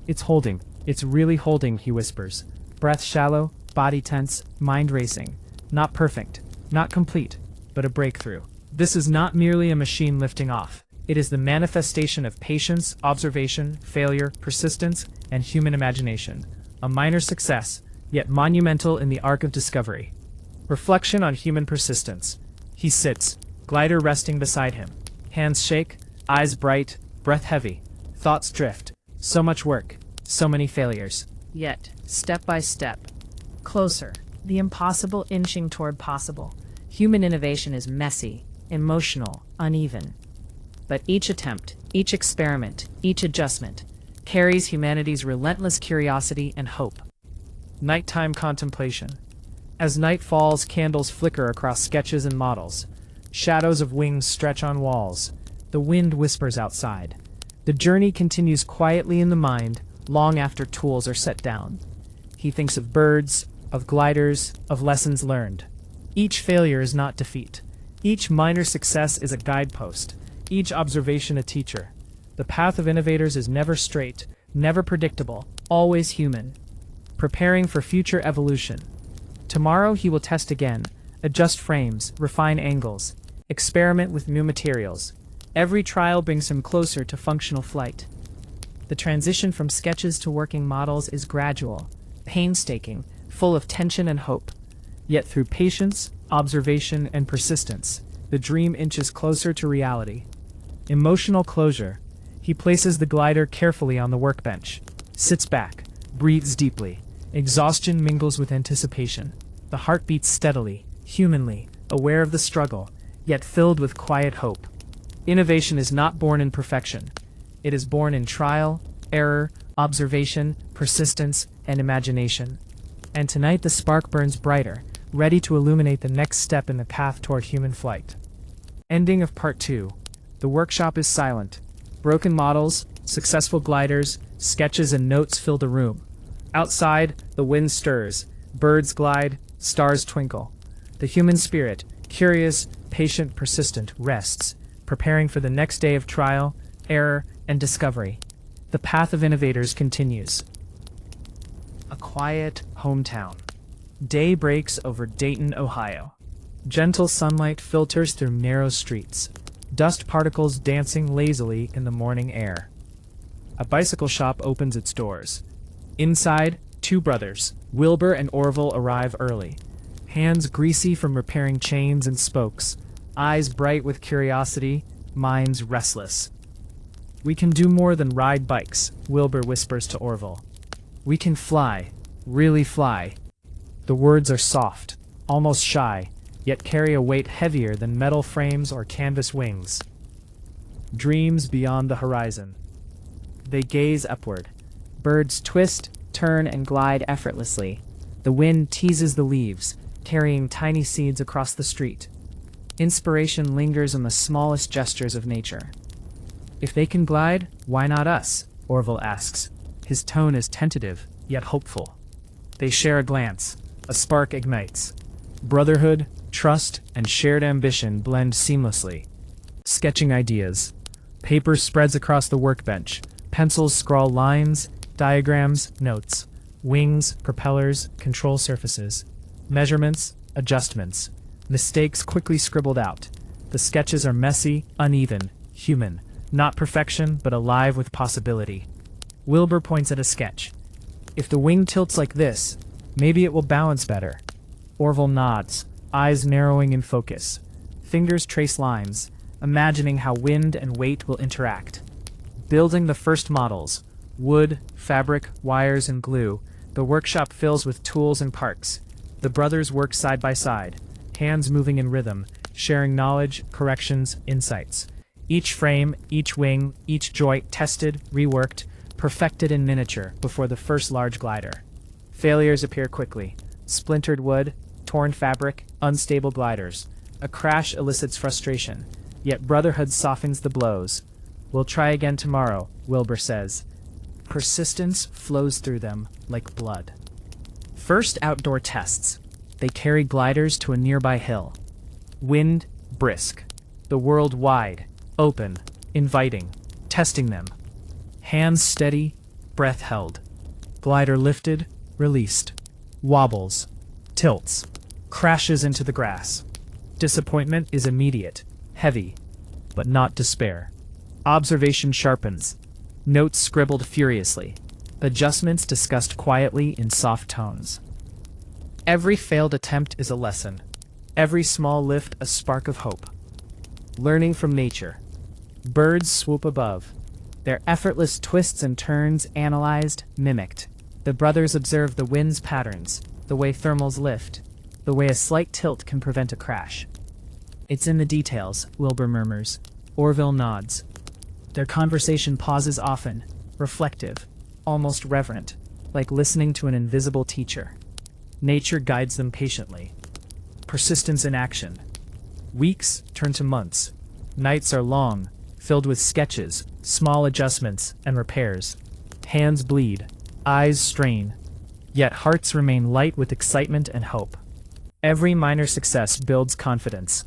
It's holding. It's really holding, he whispers. Breath shallow, body tense, mind racing. Not perfect, not complete, but a breakthrough. This is not merely a machine lifting off. It is the manifestation of patience, observation, failure, persistence, and human imagination. A minor success, yet monumental in the arc of discovery. Reflection on human persistence. He sits, glider resting beside him. Hands shake, eyes bright, breath heavy. Thoughts drift. So much work, so many failures. Yet, step by step, closer, the impossible inching toward possible. Human innovation is messy, emotional, uneven. But each attempt, each experiment, each adjustment carries humanity's relentless curiosity and hope. Nighttime contemplation. As night falls, candles flicker across sketches and models. Shadows of wings stretch on walls. The wind whispers outside. The journey continues quietly in the mind, long after tools are set down. He thinks of birds, of gliders, of lessons learned. Each failure is not defeat. Each minor success is a guidepost. Each observation a teacher. The path of innovators is never straight, never predictable, always human. Preparing for future evolution. Tomorrow he will test again, adjust frames, refine angles, experiment with new materials. Every trial brings him closer to functional flight. The transition from sketches to working models is gradual, painstaking, full of tension and hope. Yet through patience, observation, and persistence, the dream inches closer to reality. Emotional closure. He places the glider carefully on the workbench, sits back, breathes deeply. Exhaustion mingles with anticipation. The heart beats steadily, humanly, aware of the struggle, yet filled with quiet hope. Innovation is not born in perfection. It is born in trial, error, observation, persistence, and imagination. And tonight the spark burns brighter, ready to illuminate the next step in the path toward human flight. Ending of Part 2. The workshop is silent. Broken models, successful gliders, sketches and notes fill the room. Outside, the wind stirs, birds glide, stars twinkle. The human spirit, curious, patient, persistent, rests, preparing for the next day of trial, error, and discovery. The path of innovators continues. A quiet hometown. Day breaks over Dayton, Ohio. Gentle sunlight filters through narrow streets, dust particles dancing lazily in the morning air. A bicycle shop opens its doors. Inside, two brothers, Wilbur and Orville, arrive early. Hands greasy from repairing chains and spokes, eyes bright with curiosity, minds restless. "We can do more than ride bikes," Wilbur whispers to Orville. "We can fly, really fly." The words are soft, almost shy, yet carry a weight heavier than metal frames or canvas wings. Dreams beyond the horizon. They gaze upward. Birds twist, turn, and glide effortlessly. The wind teases the leaves, carrying tiny seeds across the street. Inspiration lingers in the smallest gestures of nature. "If they can glide, why not us?" Orville asks. His tone is tentative, yet hopeful. They share a glance. A spark ignites. Brotherhood, trust, and shared ambition blend seamlessly. Sketching ideas. Paper spreads across the workbench. Pencils scrawl lines, diagrams, notes. Wings, propellers, control surfaces. Measurements, adjustments. Mistakes quickly scribbled out. The sketches are messy, uneven, human. Not perfection, but alive with possibility. Wilbur points at a sketch. "If the wing tilts like this, maybe it will balance better." Orville nods, eyes narrowing in focus. Fingers trace lines, imagining how wind and weight will interact. Building the first models, wood, fabric, wires, and glue, The workshop fills with tools and parts. The brothers work side by side, hands moving in rhythm, sharing knowledge, corrections, insights. Each frame, each wing, each joint tested, reworked, perfected in miniature before the first large glider. Failures appear quickly. Splintered wood, torn fabric, unstable gliders. A crash elicits frustration, yet brotherhood softens the blows. "We'll try again tomorrow," Wilbur says. Persistence flows through them like blood. First outdoor tests. They carry gliders to a nearby hill. Wind brisk. The world wide, open, inviting, testing them. Hands steady, breath held. Glider lifted, released. Wobbles, tilts, crashes into the grass. Disappointment is immediate, heavy, but not despair. Observation sharpens. Notes scribbled furiously. Adjustments discussed quietly in soft tones. Every failed attempt is a lesson. Every small lift a spark of hope. Learning from nature. Birds swoop above. Their effortless twists and turns analyzed, mimicked. The brothers observe the wind's patterns, the way thermals lift, the way a slight tilt can prevent a crash. "It's in the details," Wilbur murmurs. Orville nods. Their conversation pauses often, reflective, almost reverent, like listening to an invisible teacher. Nature guides them patiently. Persistence in action. Weeks turn to months. Nights are long, filled with sketches, small adjustments, and repairs. Hands bleed, eyes strain, yet hearts remain light with excitement and hope. Every minor success builds confidence.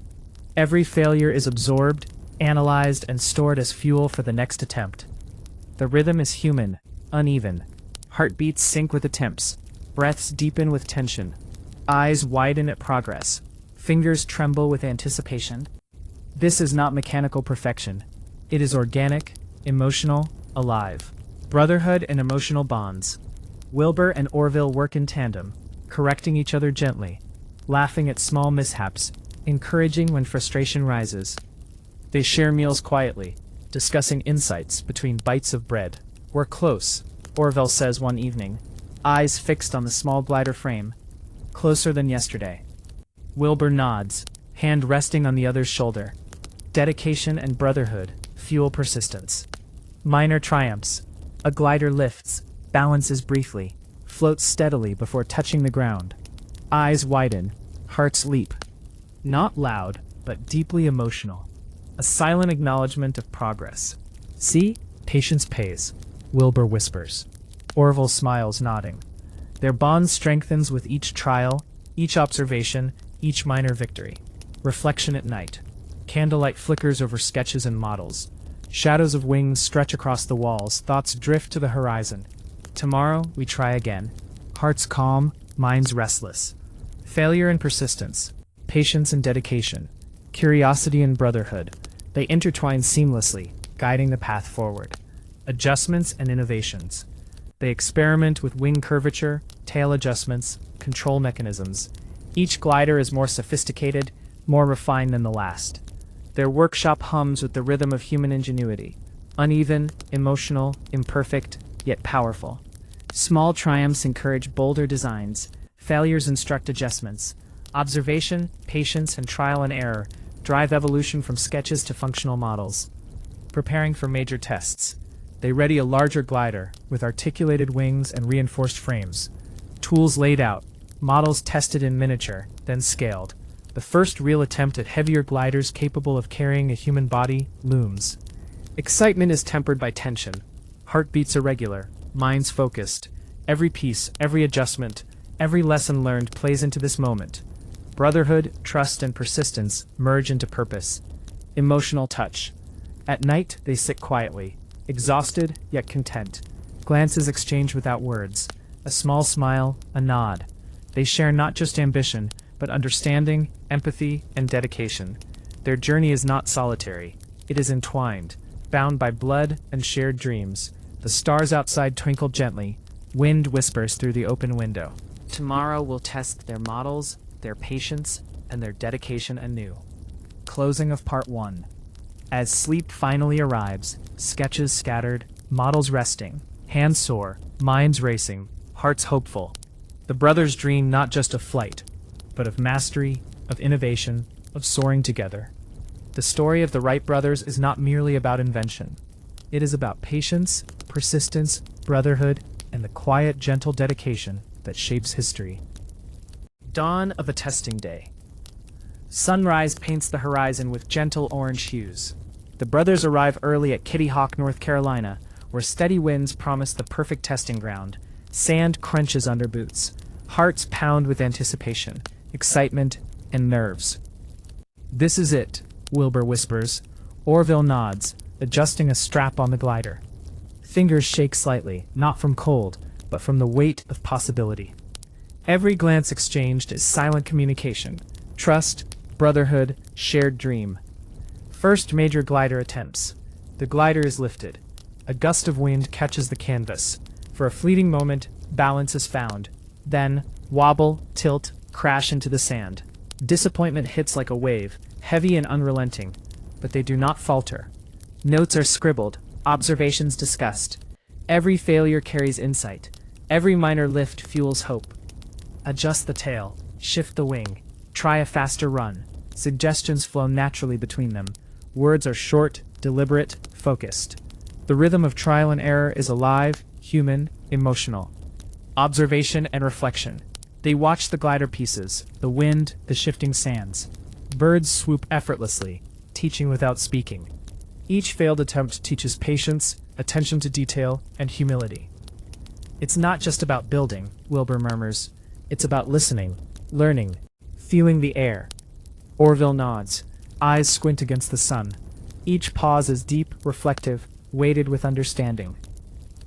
Every failure is absorbed, analyzed, and stored as fuel for the next attempt. The rhythm is human, uneven. Heartbeats sync with attempts. Breaths deepen with tension. Eyes widen at progress. Fingers tremble with anticipation. This is not mechanical perfection. It is organic, emotional, alive. Brotherhood and emotional bonds. Wilbur and Orville work in tandem, correcting each other gently, laughing at small mishaps, encouraging when frustration rises. They share meals quietly, discussing insights between bites of bread. "We're close," Orville says one evening, eyes fixed on the small glider frame. "Closer than yesterday." Wilbur nods, hand resting on the other's shoulder. Dedication and brotherhood fuel persistence. Minor triumphs. A glider lifts, balances briefly, floats steadily before touching the ground. Eyes widen, hearts leap. Not loud, but deeply emotional. A silent acknowledgement of progress. "See, patience pays," Wilbur whispers. Orville smiles, nodding. Their bond strengthens with each trial, each observation, each minor victory. Reflection at night. Candlelight flickers over sketches and models. Shadows of wings stretch across the walls, thoughts drift to the horizon. Tomorrow, we try again. Hearts calm, minds restless. Failure and persistence. Patience and dedication. Curiosity and brotherhood. They intertwine seamlessly, guiding the path forward. Adjustments and innovations. They experiment with wing curvature, tail adjustments, control mechanisms. Each glider is more sophisticated, more refined than the last. Their workshop hums with the rhythm of human ingenuity. Uneven, emotional, imperfect, yet powerful. Small triumphs encourage bolder designs. Failures instruct adjustments. Observation, patience, and trial and error drive evolution from sketches to functional models. Preparing for major tests. They ready a larger glider with articulated wings and reinforced frames. Tools laid out, models tested in miniature, then scaled. The first real attempt at heavier gliders capable of carrying a human body looms. Excitement is tempered by tension. Heartbeats irregular, minds focused. Every piece, every adjustment, every lesson learned plays into this moment. Brotherhood, trust, and persistence merge into purpose. Emotional touch. At night, they sit quietly, exhausted yet content. Glances exchanged without words. A small smile, a nod. They share not just ambition, but understanding, empathy, and dedication. Their journey is not solitary. It is entwined, bound by blood and shared dreams. The stars outside twinkle gently. Wind whispers through the open window. Tomorrow we'll test their models, their patience, and their dedication anew. Closing of Part 1. As sleep finally arrives, sketches scattered, models resting, hands sore, minds racing, hearts hopeful. The brothers dream not just of flight, but of mastery, of innovation, of soaring together. The story of the Wright brothers is not merely about invention. It is about patience, persistence, brotherhood, and the quiet, gentle dedication that shapes history. Dawn of a testing day. Sunrise paints the horizon with gentle orange hues. The brothers arrive early at Kitty Hawk, North Carolina, where steady winds promise the perfect testing ground. Sand crunches under boots. Hearts pound with anticipation, excitement, and nerves. "This is it," Wilbur whispers. Orville nods, adjusting a strap on the glider. Fingers shake slightly, not from cold, but from the weight of possibility. Every glance exchanged is silent communication. Trust, brotherhood, shared dream. First major glider attempts. The glider is lifted. A gust of wind catches the canvas. For a fleeting moment, balance is found. Then, wobble, tilt, crash into the sand. Disappointment hits like a wave, heavy and unrelenting. But they do not falter. Notes are scribbled, observations discussed. Every failure carries insight. Every minor lift fuels hope. Adjust the tail, shift the wing, try a faster run. Suggestions flow naturally between them. Words are short, deliberate, focused. The rhythm of trial and error is alive, human, emotional. Observation and reflection. They watch the glider pieces, the wind, the shifting sands. Birds swoop effortlessly, teaching without speaking. Each failed attempt teaches patience, attention to detail, and humility. "It's not just about building," Wilbur murmurs. "It's about listening, learning, feeling the air." Orville nods, eyes squint against the sun. Each pause is deep, reflective, weighted with understanding.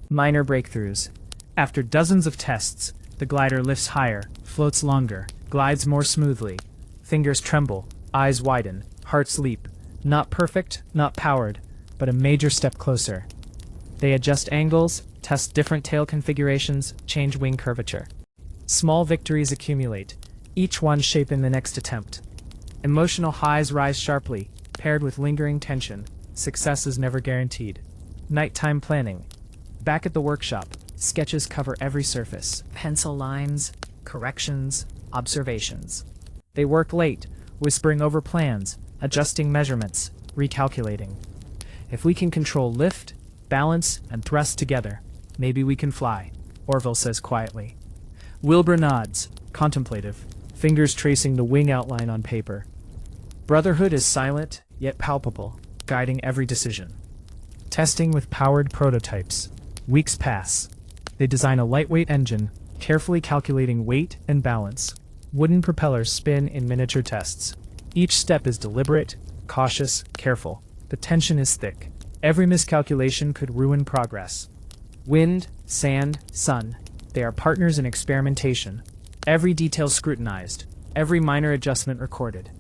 Minor breakthroughs. After dozens of tests, the glider lifts higher, floats longer, glides more smoothly. Fingers tremble, eyes widen, hearts leap. Not perfect, not powered, but a major step closer. They adjust angles, test different tail configurations, change wing curvature. Small victories accumulate, each one shaping the next attempt. Emotional highs rise sharply, paired with lingering tension. Success is never guaranteed. Nighttime planning. Back at the workshop, sketches cover every surface. Pencil lines, corrections, observations. They work late, whispering over plans, adjusting measurements, recalculating. If we can control lift, balance, and thrust together, maybe we can fly, Orville says quietly. Wilbur nods, contemplative, fingers tracing the wing outline on paper. Brotherhood is silent, yet palpable, guiding every decision. Testing with powered prototypes. Weeks pass. They design a lightweight engine, carefully calculating weight and balance. Wooden propellers spin in miniature tests. Each step is deliberate, cautious, careful. The tension is thick. Every miscalculation could ruin progress. Wind, sand, sun. They are partners in experimentation. Every detail scrutinized. Every minor adjustment recorded.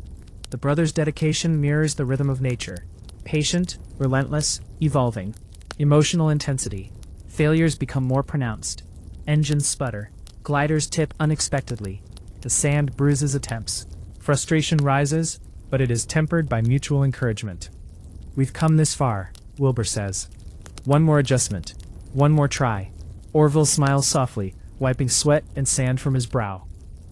The brothers' dedication mirrors the rhythm of nature. Patient, relentless, evolving. Emotional intensity. Failures become more pronounced. Engines sputter. Gliders tip unexpectedly. The sand bruises attempts. Frustration rises, but it is tempered by mutual encouragement. We've come this far, Wilbur says. One more adjustment. One more try. Orville smiles softly, wiping sweat and sand from his brow.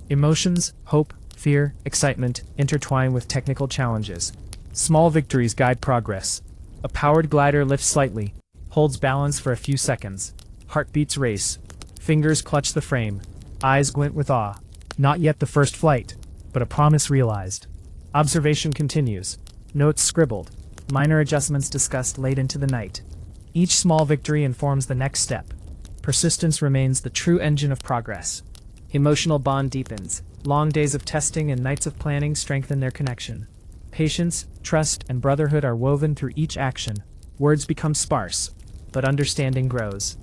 Emotions, hope, fear, excitement intertwine with technical challenges. Small victories guide progress. A powered glider lifts slightly, holds balance for a few seconds. Heartbeats race. Fingers clutch the frame. Eyes glint with awe. Not yet the first flight, but a promise realized. Observation continues. Notes scribbled. Minor adjustments discussed late into the night. Each small victory informs the next step. Persistence remains the true engine of progress. Emotional bond deepens. Long days of testing and nights of planning strengthen their connection. Patience, trust, and brotherhood are woven through each action. Words become sparse, but understanding grows.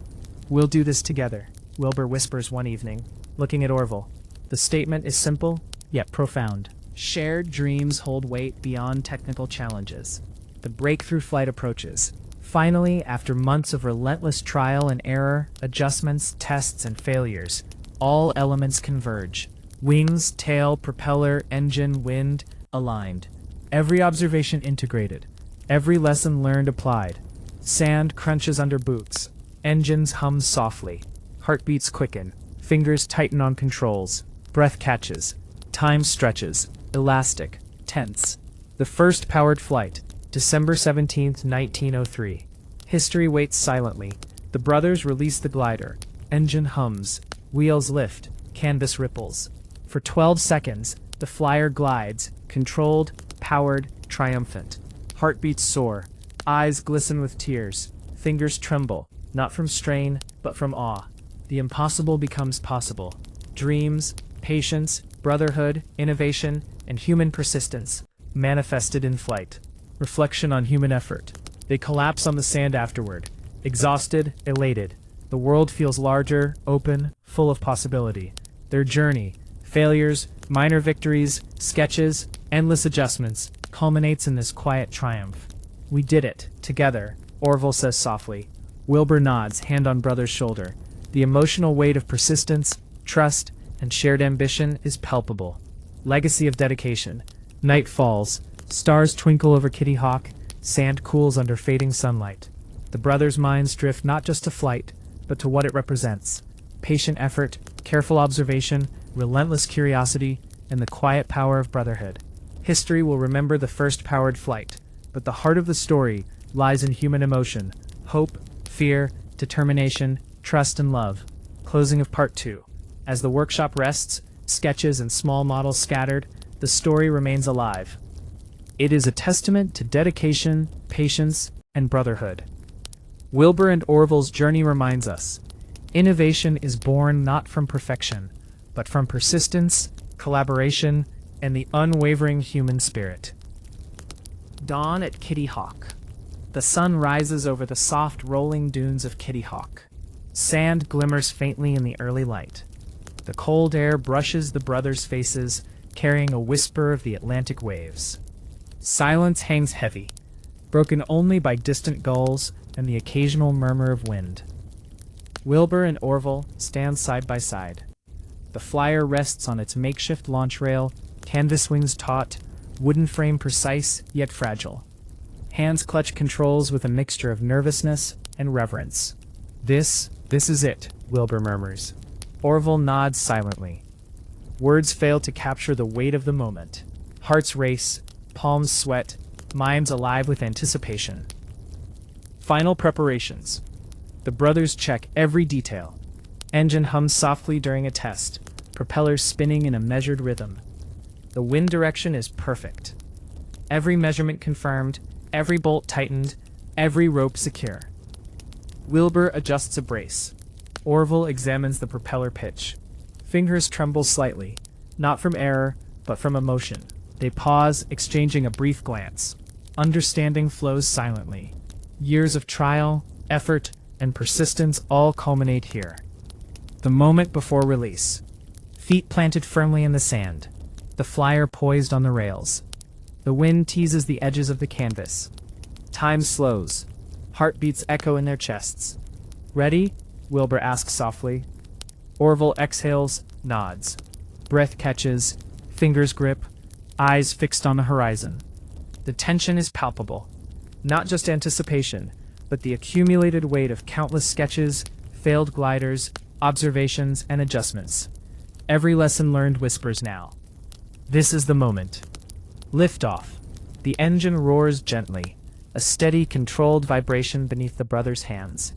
"We'll do this together," Wilbur whispers one evening, looking at Orville. The statement is simple, yet profound. Shared dreams hold weight beyond technical challenges. The breakthrough flight approaches. Finally, after months of relentless trial and error, adjustments, tests, and failures, all elements converge. Wings, tail, propeller, engine, wind, aligned. Every observation integrated. Every lesson learned applied. Sand crunches under boots. Engines hum softly. Heartbeats quicken. Fingers tighten on controls. Breath catches. Time stretches. Elastic. Tense. The first powered flight, December 17th, 1903. History waits silently. The brothers release the glider. Engine hums. Wheels lift. Canvas ripples. For 12 seconds, the flyer glides, controlled, powered, triumphant. Heartbeats soar. Eyes glisten with tears. Fingers tremble, not from strain, but from awe. The impossible becomes possible. Dreams, patience, brotherhood, innovation, and human persistence manifested in flight. Reflection on human effort. They collapse on the sand afterward. Exhausted, elated. The world feels larger, open, full of possibility. Their journey, failures, minor victories, sketches, endless adjustments, culminates in this quiet triumph. We did it, together, Orville says softly. Wilbur nods, hand on brother's shoulder. The emotional weight of persistence, trust, and shared ambition is palpable. Legacy of dedication. Night falls. Stars twinkle over Kitty Hawk. Sand cools under fading sunlight. The brothers' minds drift not just to flight, but to what it represents. Patient effort, careful observation, relentless curiosity, and the quiet power of brotherhood. History will remember the first powered flight, but the heart of the story lies in human emotion, hope, fear, determination, trust, and love. Closing of Part 2. As the workshop rests, sketches and small models scattered, the story remains alive. It is a testament to dedication, patience, and brotherhood. Wilbur and Orville's journey reminds us, innovation is born not from perfection, but from persistence, collaboration, and the unwavering human spirit. Dawn at Kitty Hawk. The sun rises over the soft rolling dunes of Kitty Hawk. Sand glimmers faintly in the early light. The cold air brushes the brothers' faces, carrying a whisper of the Atlantic waves. Silence hangs heavy, broken only by distant gulls and the occasional murmur of wind. Wilbur and Orville stand side by side. The flyer rests on its makeshift launch rail, canvas wings taut, wooden frame precise yet fragile. Hands clutch controls with a mixture of nervousness and reverence. This is it, Wilbur murmurs. Orville nods silently. Words fail to capture the weight of the moment. Hearts race, palms sweat, minds alive with anticipation. Final preparations. The brothers check every detail. Engine hums softly during a test, propellers spinning in a measured rhythm. The wind direction is perfect. Every measurement confirmed, every bolt tightened, every rope secure. Wilbur adjusts a brace. Orville examines the propeller pitch. Fingers tremble slightly, not from error, but from emotion. They pause, exchanging a brief glance. Understanding flows silently. Years of trial, effort, and persistence all culminate here. The moment before release. Feet planted firmly in the sand. The flyer poised on the rails. The wind teases the edges of the canvas. Time slows. Heartbeats echo in their chests. Ready? Wilbur asks softly. Orville exhales, nods. Breath catches, fingers grip, eyes fixed on the horizon. The tension is palpable. Not just anticipation, but the accumulated weight of countless sketches, failed gliders, observations, and adjustments. Every lesson learned whispers now. This is the moment. Liftoff. The engine roars gently, a steady, controlled vibration beneath the brothers' hands.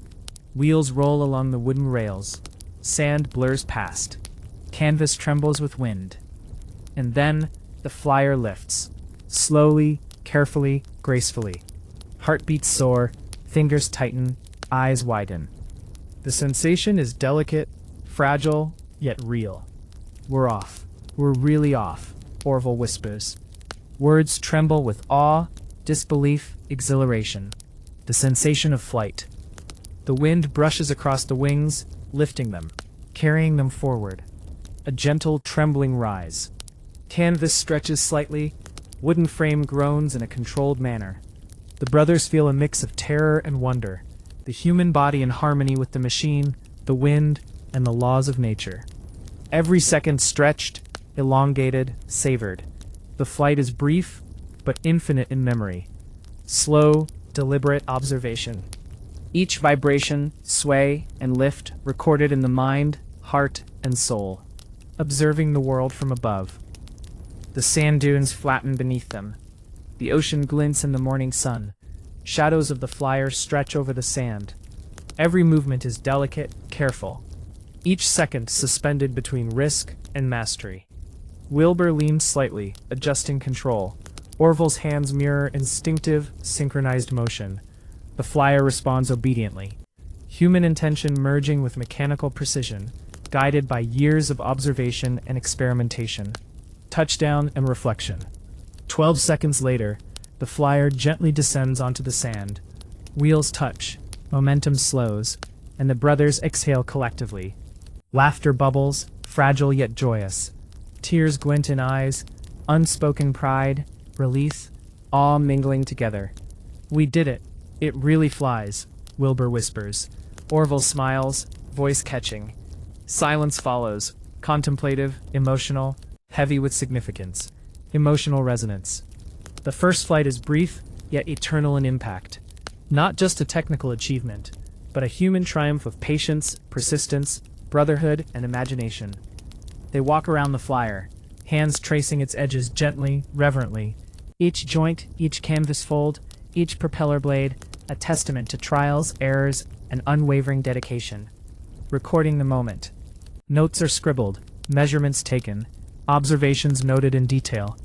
Wheels roll along the wooden rails. Sand blurs past. Canvas trembles with wind. And then, the flyer lifts. Slowly, carefully, gracefully. Heartbeats soar, fingers tighten, eyes widen. The sensation is delicate, fragile, yet real. We're off. We're really off, Orville whispers. Words tremble with awe, disbelief, exhilaration. The sensation of flight. The wind brushes across the wings, lifting them, carrying them forward. A gentle, trembling rise. Canvas stretches slightly, wooden frame groans in a controlled manner. The brothers feel a mix of terror and wonder, the human body in harmony with the machine, the wind, and the laws of nature. Every second stretched, elongated, savored. The flight is brief, but infinite in memory. Slow, deliberate observation. Each vibration, sway, and lift recorded in the mind, heart, and soul, observing the world from above. The sand dunes flatten beneath them. The ocean glints in the morning sun. Shadows of the flyer stretch over the sand. Every movement is delicate, careful. Each second suspended between risk and mastery. Wilbur leans slightly, adjusting control. Orville's hands mirror instinctive, synchronized motion. The flyer responds obediently. Human intention merging with mechanical precision, guided by years of observation and experimentation. Touchdown and reflection. 12 seconds later, the flyer gently descends onto the sand. Wheels touch, momentum slows, and the brothers exhale collectively. Laughter bubbles, fragile yet joyous. Tears glint in eyes, unspoken pride, relief, awe mingling together. "We did it. It really flies," Wilbur whispers. Orville smiles, voice catching. Silence follows, contemplative, emotional, heavy with significance. Emotional resonance. The first flight is brief, yet eternal in impact. Not just a technical achievement, but a human triumph of patience, persistence, brotherhood, and imagination. They walk around the flyer, hands tracing its edges gently, reverently. Each joint, each canvas fold, each propeller blade, a testament to trials, errors, and unwavering dedication. Recording the moment. Notes are scribbled, measurements taken, observations noted in detail.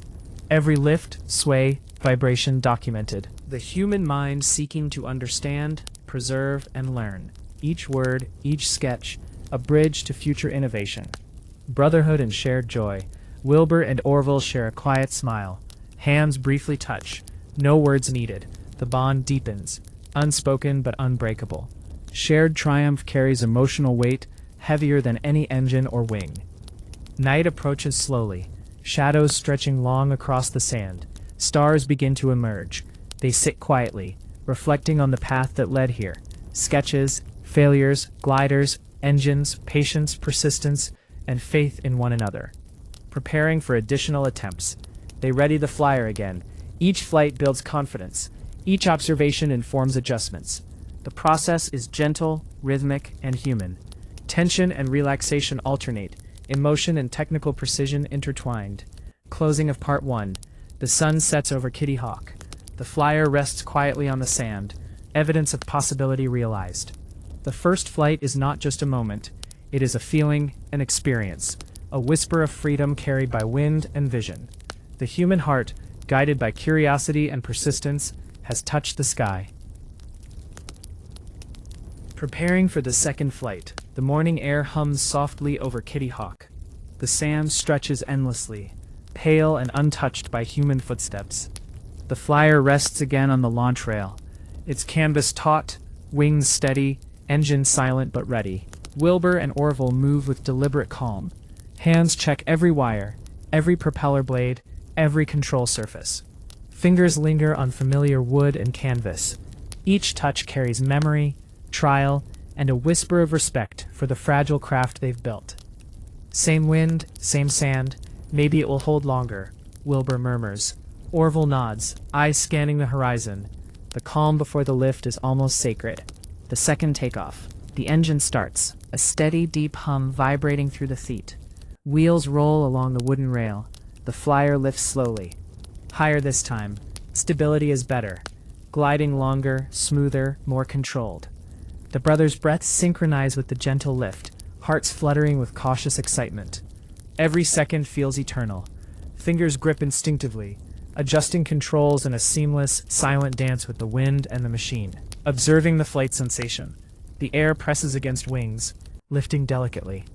Every lift, sway, vibration documented. The human mind seeking to understand, preserve, and learn. Each word, each sketch, a bridge to future innovation. Brotherhood and shared joy. Wilbur and Orville share a quiet smile. Hands briefly touch. No words needed. The bond deepens. Unspoken but unbreakable. Shared triumph carries emotional weight, heavier than any engine or wing. Night approaches slowly. Shadows stretching long across the sand. Stars begin to emerge. They sit quietly, reflecting on the path that led here. Sketches, failures, gliders, engines, patience, persistence, and faith in one another. Preparing for additional attempts. They ready the flyer again. Each flight builds confidence. Each observation informs adjustments. The process is gentle, rhythmic, and human. Tension and relaxation alternate. Emotion and technical precision intertwined. Closing of Part 1. The sun sets over Kitty Hawk. The flyer rests quietly on the sand, evidence of possibility realized. The first flight is not just a moment. It is a feeling, an experience, a whisper of freedom carried by wind and vision. The human heart, guided by curiosity and persistence, has touched the sky. Preparing for the second flight, the morning air hums softly over Kitty Hawk. The sand stretches endlessly, pale and untouched by human footsteps. The flyer rests again on the launch rail, its canvas taut, wings steady, engine silent but ready. Wilbur and Orville move with deliberate calm. Hands check every wire, every propeller blade, every control surface. Fingers linger on familiar wood and canvas. Each touch carries memory, trial, and a whisper of respect for the fragile craft they've built. "Same wind, same sand, maybe it will hold longer," Wilbur murmurs. Orville nods, eyes scanning the horizon. The calm before the lift is almost sacred. The second takeoff. The engine starts, a steady, deep hum vibrating through the seat. Wheels roll along the wooden rail. The flyer lifts slowly. Higher this time. Stability is better. Gliding longer, smoother, more controlled. The brothers' breaths synchronize with the gentle lift, hearts fluttering with cautious excitement. Every second feels eternal. Fingers grip instinctively, adjusting controls in a seamless, silent dance with the wind and the machine. Observing the flight sensation. The air presses against wings, lifting delicately.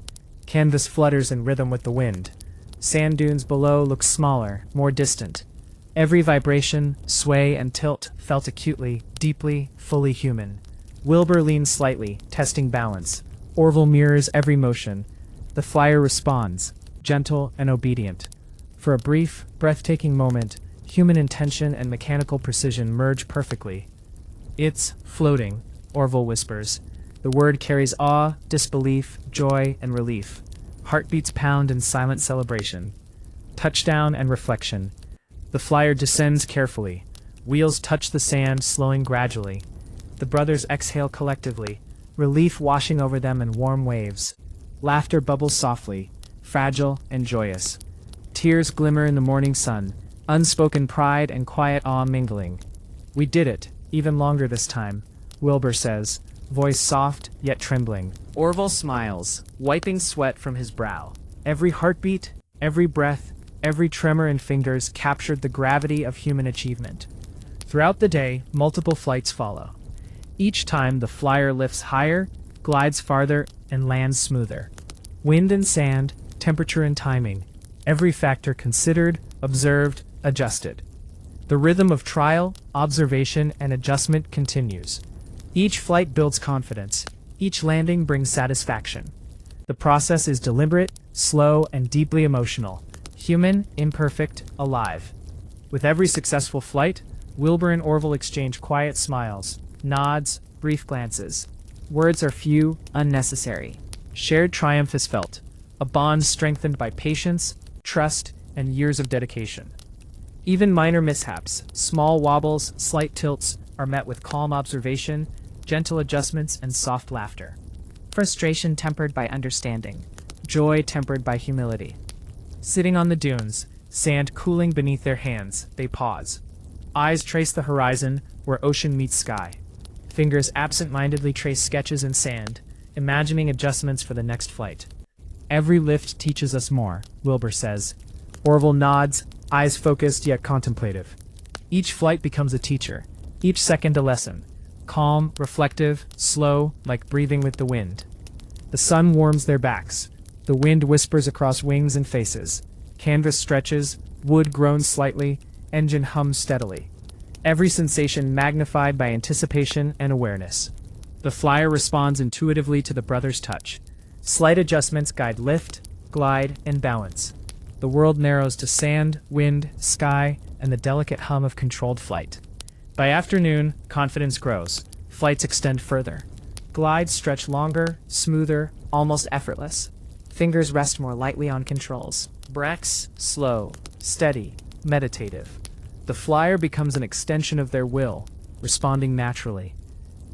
Canvas flutters in rhythm with the wind. Sand dunes below look smaller, more distant. Every vibration, sway, and tilt felt acutely, deeply, fully human. Wilbur leans slightly, testing balance. Orville mirrors every motion. The flyer responds, gentle and obedient. For a brief, breathtaking moment, human intention and mechanical precision merge perfectly. "It's floating," Orville whispers. The word carries awe, disbelief, joy, and relief. Heartbeats pound in silent celebration. Touchdown and reflection. The flyer descends carefully. Wheels touch the sand, slowing gradually. The brothers exhale collectively, relief washing over them in warm waves. Laughter bubbles softly, fragile and joyous. Tears glimmer in the morning sun, unspoken pride and quiet awe mingling. We did it, even longer this time, Wilbur says, voice soft yet trembling. Orville smiles, wiping sweat from his brow. Every heartbeat, every breath, every tremor in fingers captured the gravity of human achievement. Throughout the day, multiple flights follow. Each time the flyer lifts higher, glides farther, and lands smoother. Wind and sand, temperature and timing, every factor considered, observed, adjusted. The rhythm of trial, observation, and adjustment continues. Each flight builds confidence. Each landing brings satisfaction. The process is deliberate, slow, and deeply emotional. Human, imperfect, alive. With every successful flight, Wilbur and Orville exchange quiet smiles, nods, brief glances. Words are few, unnecessary. Shared triumph is felt, a bond strengthened by patience, trust, and years of dedication. Even minor mishaps, small wobbles, slight tilts, are met with calm observation, gentle adjustments, and soft laughter. Frustration tempered by understanding, joy tempered by humility. Sitting on the dunes, sand cooling beneath their hands, they pause. Eyes trace the horizon where ocean meets sky. Fingers absent-mindedly trace sketches in sand, imagining adjustments for the next flight. Every lift teaches us more, Wilbur says. Orville nods, eyes focused yet contemplative. Each flight becomes a teacher, each second a lesson. Calm, reflective, slow, like breathing with the wind. The sun warms their backs. The wind whispers across wings and faces. Canvas stretches, wood groans slightly, engine hums steadily. Every sensation magnified by anticipation and awareness. The flyer responds intuitively to the brothers' touch. Slight adjustments guide lift, glide, and balance. The world narrows to sand, wind, sky, and the delicate hum of controlled flight. By afternoon, confidence grows. Flights extend further. Glides stretch longer, smoother, almost effortless. Fingers rest more lightly on controls. Breaths slow, steady, meditative. The flyer becomes an extension of their will, responding naturally.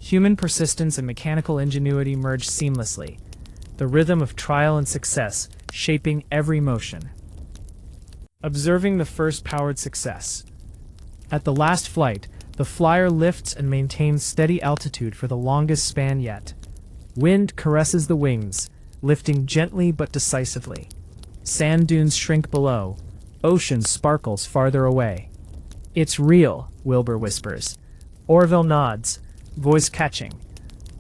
Human persistence and mechanical ingenuity merge seamlessly. The rhythm of trial and success shaping every motion. Observing the first powered success. At the last flight, the flyer lifts and maintains steady altitude for the longest span yet. Wind caresses the wings, lifting gently but decisively. Sand dunes shrink below. Ocean sparkles farther away. It's real, Wilbur whispers. Orville nods, voice catching.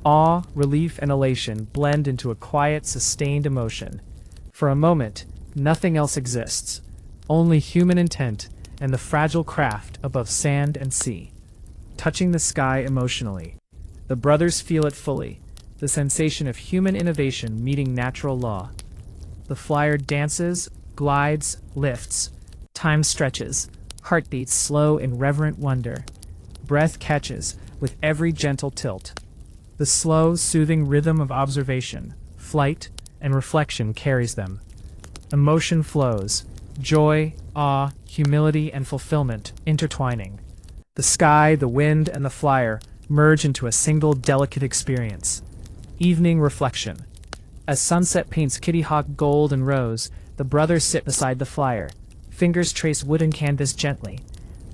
Awe, relief, and elation blend into a quiet, sustained emotion. For a moment, nothing else exists. Only human intent and the fragile craft above sand and sea. Touching the sky emotionally. The brothers feel it fully, the sensation of human innovation meeting natural law. The flyer dances, glides, lifts. Time stretches, heartbeats slow in reverent wonder. Breath catches with every gentle tilt. The slow, soothing rhythm of observation, flight, and reflection carries them. Emotion flows, joy, awe, humility, and fulfillment intertwining. The sky, the wind, and the flyer merge into a single delicate experience. Evening reflection. As sunset paints Kitty Hawk gold and rose, the brothers sit beside the flyer. Fingers trace wooden canvas gently.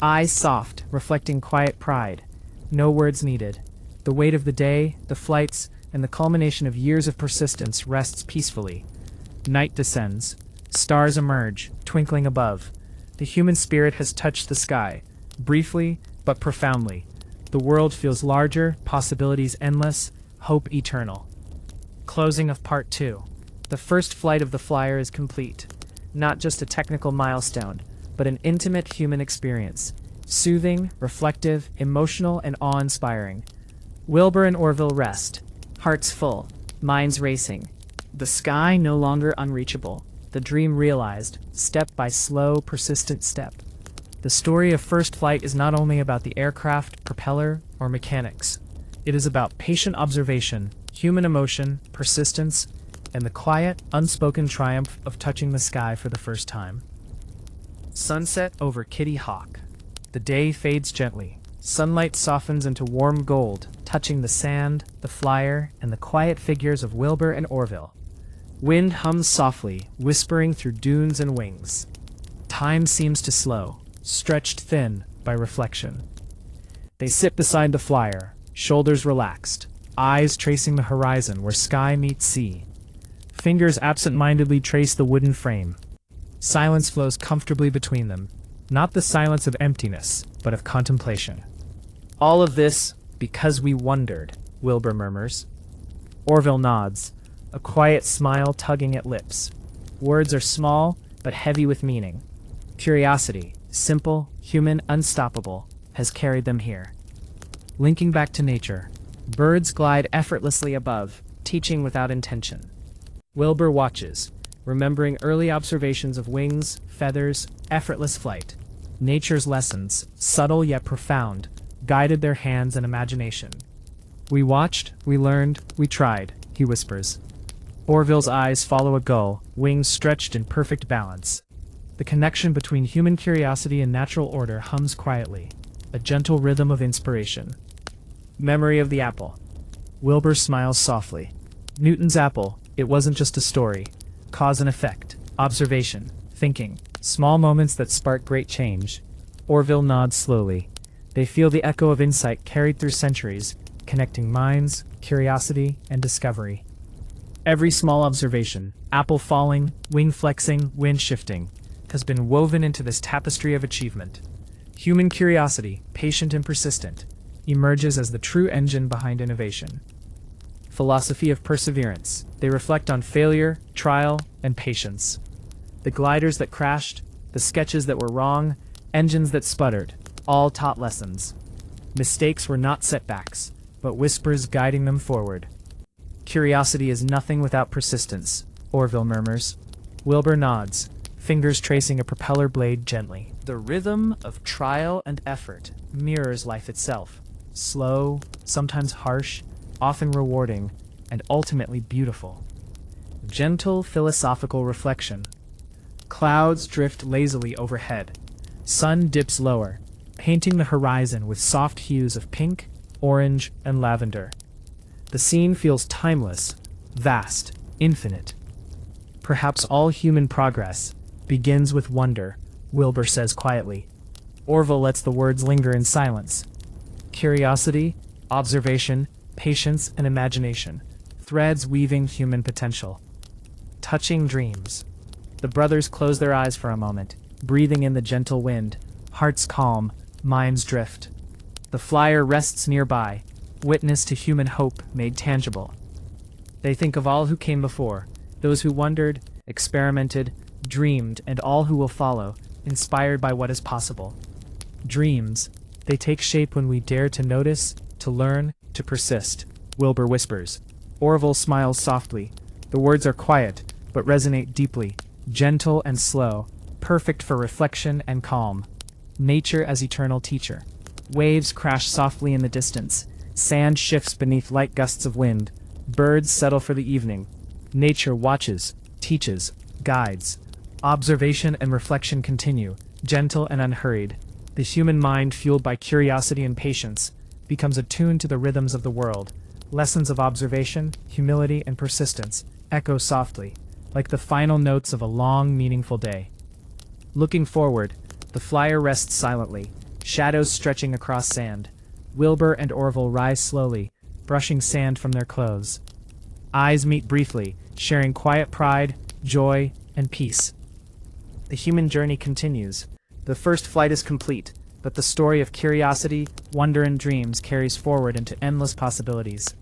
Eyes soft, reflecting quiet pride. No words needed. The weight of the day, the flights, and the culmination of years of persistence rests peacefully. Night descends. Stars emerge, twinkling above. The human spirit has touched the sky, briefly but profoundly. The world feels larger, possibilities endless, hope eternal. Closing of Part 2. The first flight of the flyer is complete. Not just a technical milestone, but an intimate human experience. Soothing, reflective, emotional, and awe-inspiring. Wilbur and Orville rest. Hearts full, minds racing. The sky no longer unreachable. The dream realized, step by slow, persistent step. The story of first flight is not only about the aircraft, propeller, or mechanics. It is about patient observation, human emotion, persistence, and the quiet, unspoken triumph of touching the sky for the first time. Sunset over Kitty Hawk. The day fades gently. Sunlight softens into warm gold, touching the sand, the flyer, and the quiet figures of Wilbur and Orville. Wind hums softly, whispering through dunes and wings. Time seems to slow, stretched thin by reflection. They sit beside the flyer, shoulders relaxed, eyes tracing the horizon where sky meets sea. Fingers absent-mindedly trace the wooden frame. Silence flows comfortably between them, not the silence of emptiness, but of contemplation. All of this because we wondered, Wilbur murmurs. Orville nods, a quiet smile tugging at lips. Words are small, but heavy with meaning. Curiosity, simple, human, unstoppable, has carried them here. Linking back to nature, birds glide effortlessly above, teaching without intention. Wilbur watches, remembering early observations of wings, feathers, effortless flight. Nature's lessons, subtle yet profound, guided their hands and imagination. We watched, we learned, we tried, he whispers. Orville's eyes follow a gull, wings stretched in perfect balance. The connection between human curiosity and natural order hums quietly, a gentle rhythm of inspiration. Memory of the apple. Wilbur smiles softly. Newton's apple, it wasn't just a story. Cause and effect, observation, thinking, small moments that spark great change. Orville nods slowly. They feel the echo of insight carried through centuries, connecting minds, curiosity, and discovery. Every small observation, apple falling, wing flexing, wind shifting, has been woven into this tapestry of achievement. Human curiosity, patient and persistent, emerges as the true engine behind innovation. Philosophy of perseverance. They reflect on failure, trial, and patience. The gliders that crashed, the sketches that were wrong, engines that sputtered, all taught lessons. Mistakes were not setbacks, but whispers guiding them forward. Curiosity is nothing without persistence, Orville murmurs. Wilbur nods, fingers tracing a propeller blade gently. The rhythm of trial and effort mirrors life itself. Slow, sometimes harsh, often rewarding, and ultimately beautiful. Gentle philosophical reflection. Clouds drift lazily overhead. Sun dips lower, painting the horizon with soft hues of pink, orange, and lavender. The scene feels timeless, vast, infinite. Perhaps all human progress begins with wonder, Wilbur says quietly. Orville lets the words linger in silence. Curiosity, observation, patience, and imagination, threads weaving human potential. Touching dreams. The brothers close their eyes for a moment, breathing in the gentle wind, hearts calm, minds drift. The flyer rests nearby, witness to human hope made tangible. They think of all who came before, those who wondered, experimented, dreamed, and all who will follow, inspired by what is possible. Dreams, they take shape when we dare to notice, to learn, to persist, Wilbur whispers. Orville smiles softly. The words are quiet, but resonate deeply, gentle and slow, perfect for reflection and calm. Nature as eternal teacher. Waves crash softly in the distance. Sand shifts beneath light gusts of wind. Birds settle for the evening. Nature watches, teaches, guides. Observation and reflection continue, gentle and unhurried. The human mind, fueled by curiosity and patience, becomes attuned to the rhythms of the world. Lessons of observation, humility, and persistence echo softly, like the final notes of a long, meaningful day. Looking forward, the flyer rests silently, shadows stretching across sand. Wilbur and Orville rise slowly, brushing sand from their clothes. Eyes meet briefly, sharing quiet pride, joy, and peace. The human journey continues. The first flight is complete, but the story of curiosity, wonder, and dreams carries forward into endless possibilities.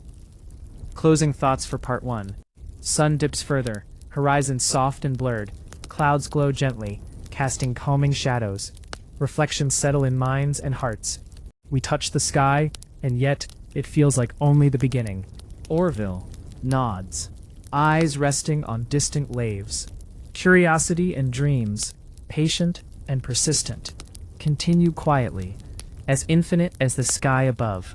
Closing thoughts for part 1. Sun dips further, horizon soft and blurred. Clouds glow gently, casting calming shadows. Reflections settle in minds and hearts. We touch the sky, and yet it feels like only the beginning. Orville nods, eyes resting on distant waves. Curiosity and dreams, patient and persistent, continue quietly, as infinite as the sky above.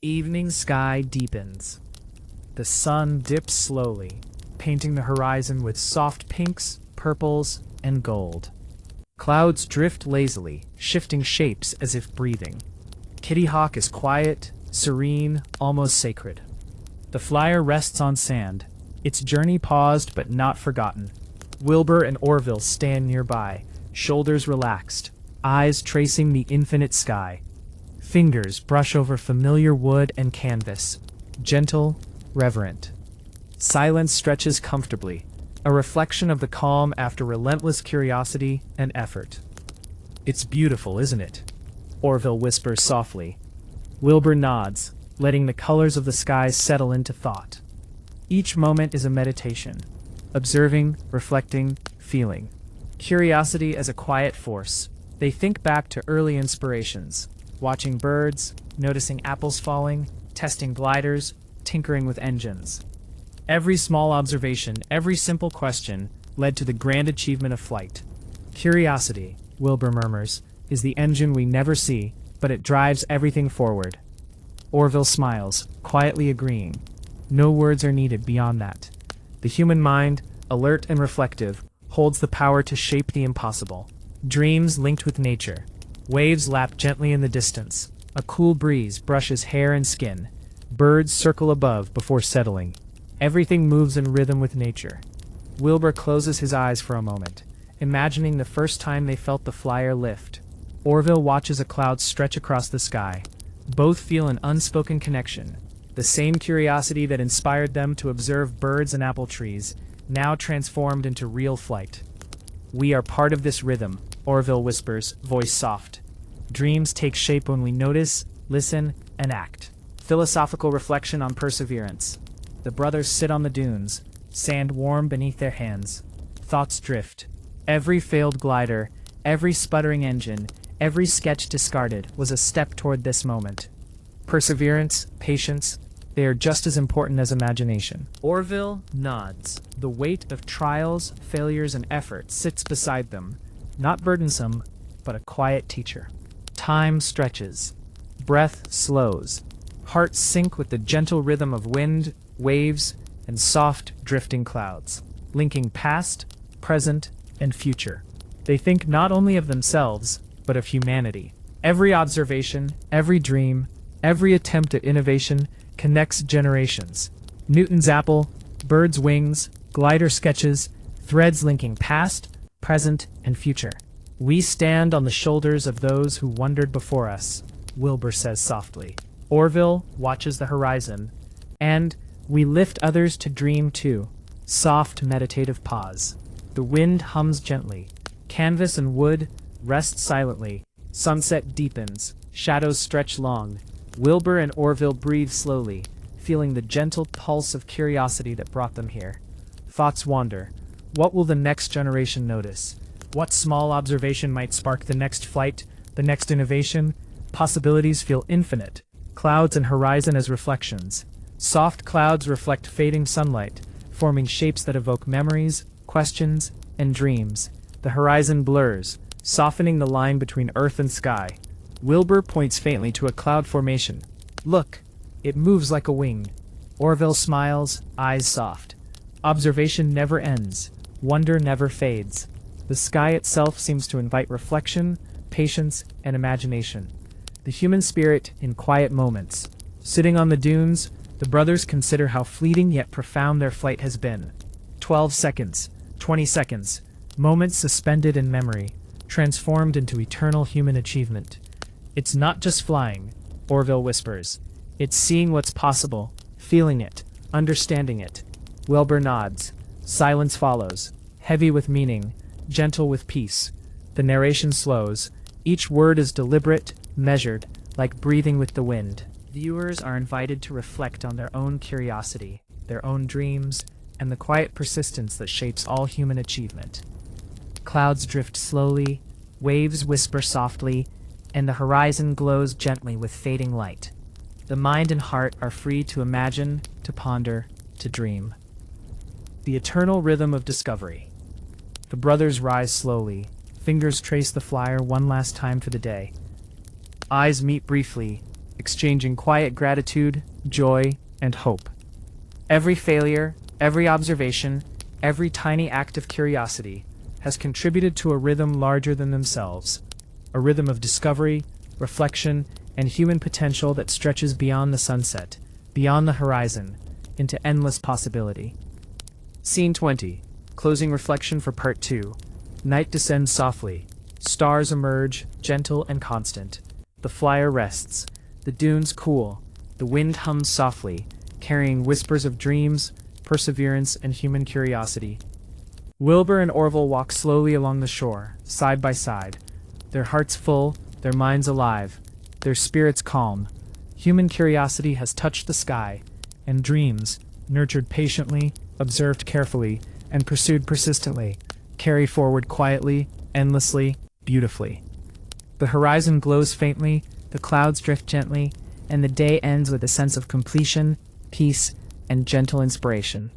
Evening sky deepens. The sun dips slowly, painting the horizon with soft pinks, purples, and gold. Clouds drift lazily, shifting shapes as if breathing. Kitty Hawk is quiet, serene, almost sacred. The flyer rests on sand, its journey paused but not forgotten. Wilbur and Orville stand nearby, shoulders relaxed, eyes tracing the infinite sky. Fingers brush over familiar wood and canvas, gentle, reverent. Silence stretches comfortably, a reflection of the calm after relentless curiosity and effort. "It's beautiful, isn't it?" Orville whispers softly. Wilbur nods, letting the colors of the sky settle into thought. Each moment is a meditation, observing, reflecting, feeling. Curiosity as a quiet force. They think back to early inspirations, watching birds, noticing apples falling, testing gliders, tinkering with engines. Every small observation, every simple question led to the grand achievement of flight. Curiosity, Wilbur murmurs, is the engine we never see, but it drives everything forward. Orville smiles, quietly agreeing. No words are needed beyond that. The human mind, alert and reflective, holds the power to shape the impossible. Dreams linked with nature. Waves lap gently in the distance. A cool breeze brushes hair and skin. Birds circle above before settling. Everything moves in rhythm with nature. Wilbur closes his eyes for a moment, imagining the first time they felt the flyer lift. Orville watches a cloud stretch across the sky. Both feel an unspoken connection. The same curiosity that inspired them to observe birds and apple trees, now transformed into real flight. "We are part of this rhythm," Orville whispers, voice soft. "Dreams take shape when we notice, listen, and act." Philosophical reflection on perseverance. The brothers sit on the dunes, sand warm beneath their hands. Thoughts drift. Every failed glider, every sputtering engine, every sketch discarded was a step toward this moment. Perseverance, patience, they are just as important as imagination. Orville nods. The weight of trials, failures, and effort sits beside them, not burdensome, but a quiet teacher. Time stretches. Breath slows. Hearts sync with the gentle rhythm of wind, waves, and soft, drifting clouds, linking past, present, and future. They think not only of themselves, but of humanity. Every observation, every dream, every attempt at innovation connects generations. Newton's apple, bird's wings, glider sketches, threads linking past, present, and future. "We stand on the shoulders of those who wondered before us," Wilbur says softly. Orville watches the horizon, and "we lift others to dream too." Soft, meditative pause. The wind hums gently. Canvas and wood rest silently. Sunset deepens. Shadows stretch long. Wilbur and Orville breathe slowly, feeling the gentle pulse of curiosity that brought them here. Thoughts wander. What will the next generation notice? What small observation might spark the next flight, the next innovation? Possibilities feel infinite. Clouds and horizon as reflections. Soft clouds reflect fading sunlight, forming shapes that evoke memories, questions, and dreams. The horizon blurs, softening the line between earth and sky. Wilbur points faintly to a cloud formation. "Look, it moves like a wing." Orville smiles, eyes soft. Observation never ends. Wonder never fades. The sky itself seems to invite reflection, patience, and imagination. The human spirit in quiet moments. Sitting on the dunes, the brothers consider how fleeting yet profound their flight has been. 12 seconds, 20 seconds, moments suspended in memory, transformed into eternal human achievement. "It's not just flying," Orville whispers. "It's seeing what's possible, feeling it, understanding it." Wilbur nods. Silence follows, heavy with meaning, gentle with peace. The narration slows. Each word is deliberate, measured, like breathing with the wind. Viewers are invited to reflect on their own curiosity, their own dreams, and the quiet persistence that shapes all human achievement. Clouds drift slowly, waves whisper softly, and the horizon glows gently with fading light. The mind and heart are free to imagine, to ponder, to dream. The eternal rhythm of discovery. The brothers rise slowly, fingers trace the flyer one last time for the day. Eyes meet briefly, exchanging quiet gratitude, joy, and hope. Every failure, every observation, every tiny act of curiosity has contributed to a rhythm larger than themselves, a rhythm of discovery, reflection, and human potential that stretches beyond the sunset, beyond the horizon, into endless possibility. Scene 20. Closing reflection for part 2. Night descends softly. Stars emerge, gentle and constant. The flyer rests. The dunes cool. The wind hums softly, carrying whispers of dreams, perseverance, and human curiosity. Wilbur and Orville walk slowly along the shore, side by side. Their hearts full, their minds alive, their spirits calm. Human curiosity has touched the sky, and dreams, nurtured patiently, observed carefully, and pursued persistently, carry forward quietly, endlessly, beautifully. The horizon glows faintly, the clouds drift gently, and the day ends with a sense of completion, peace, and gentle inspiration.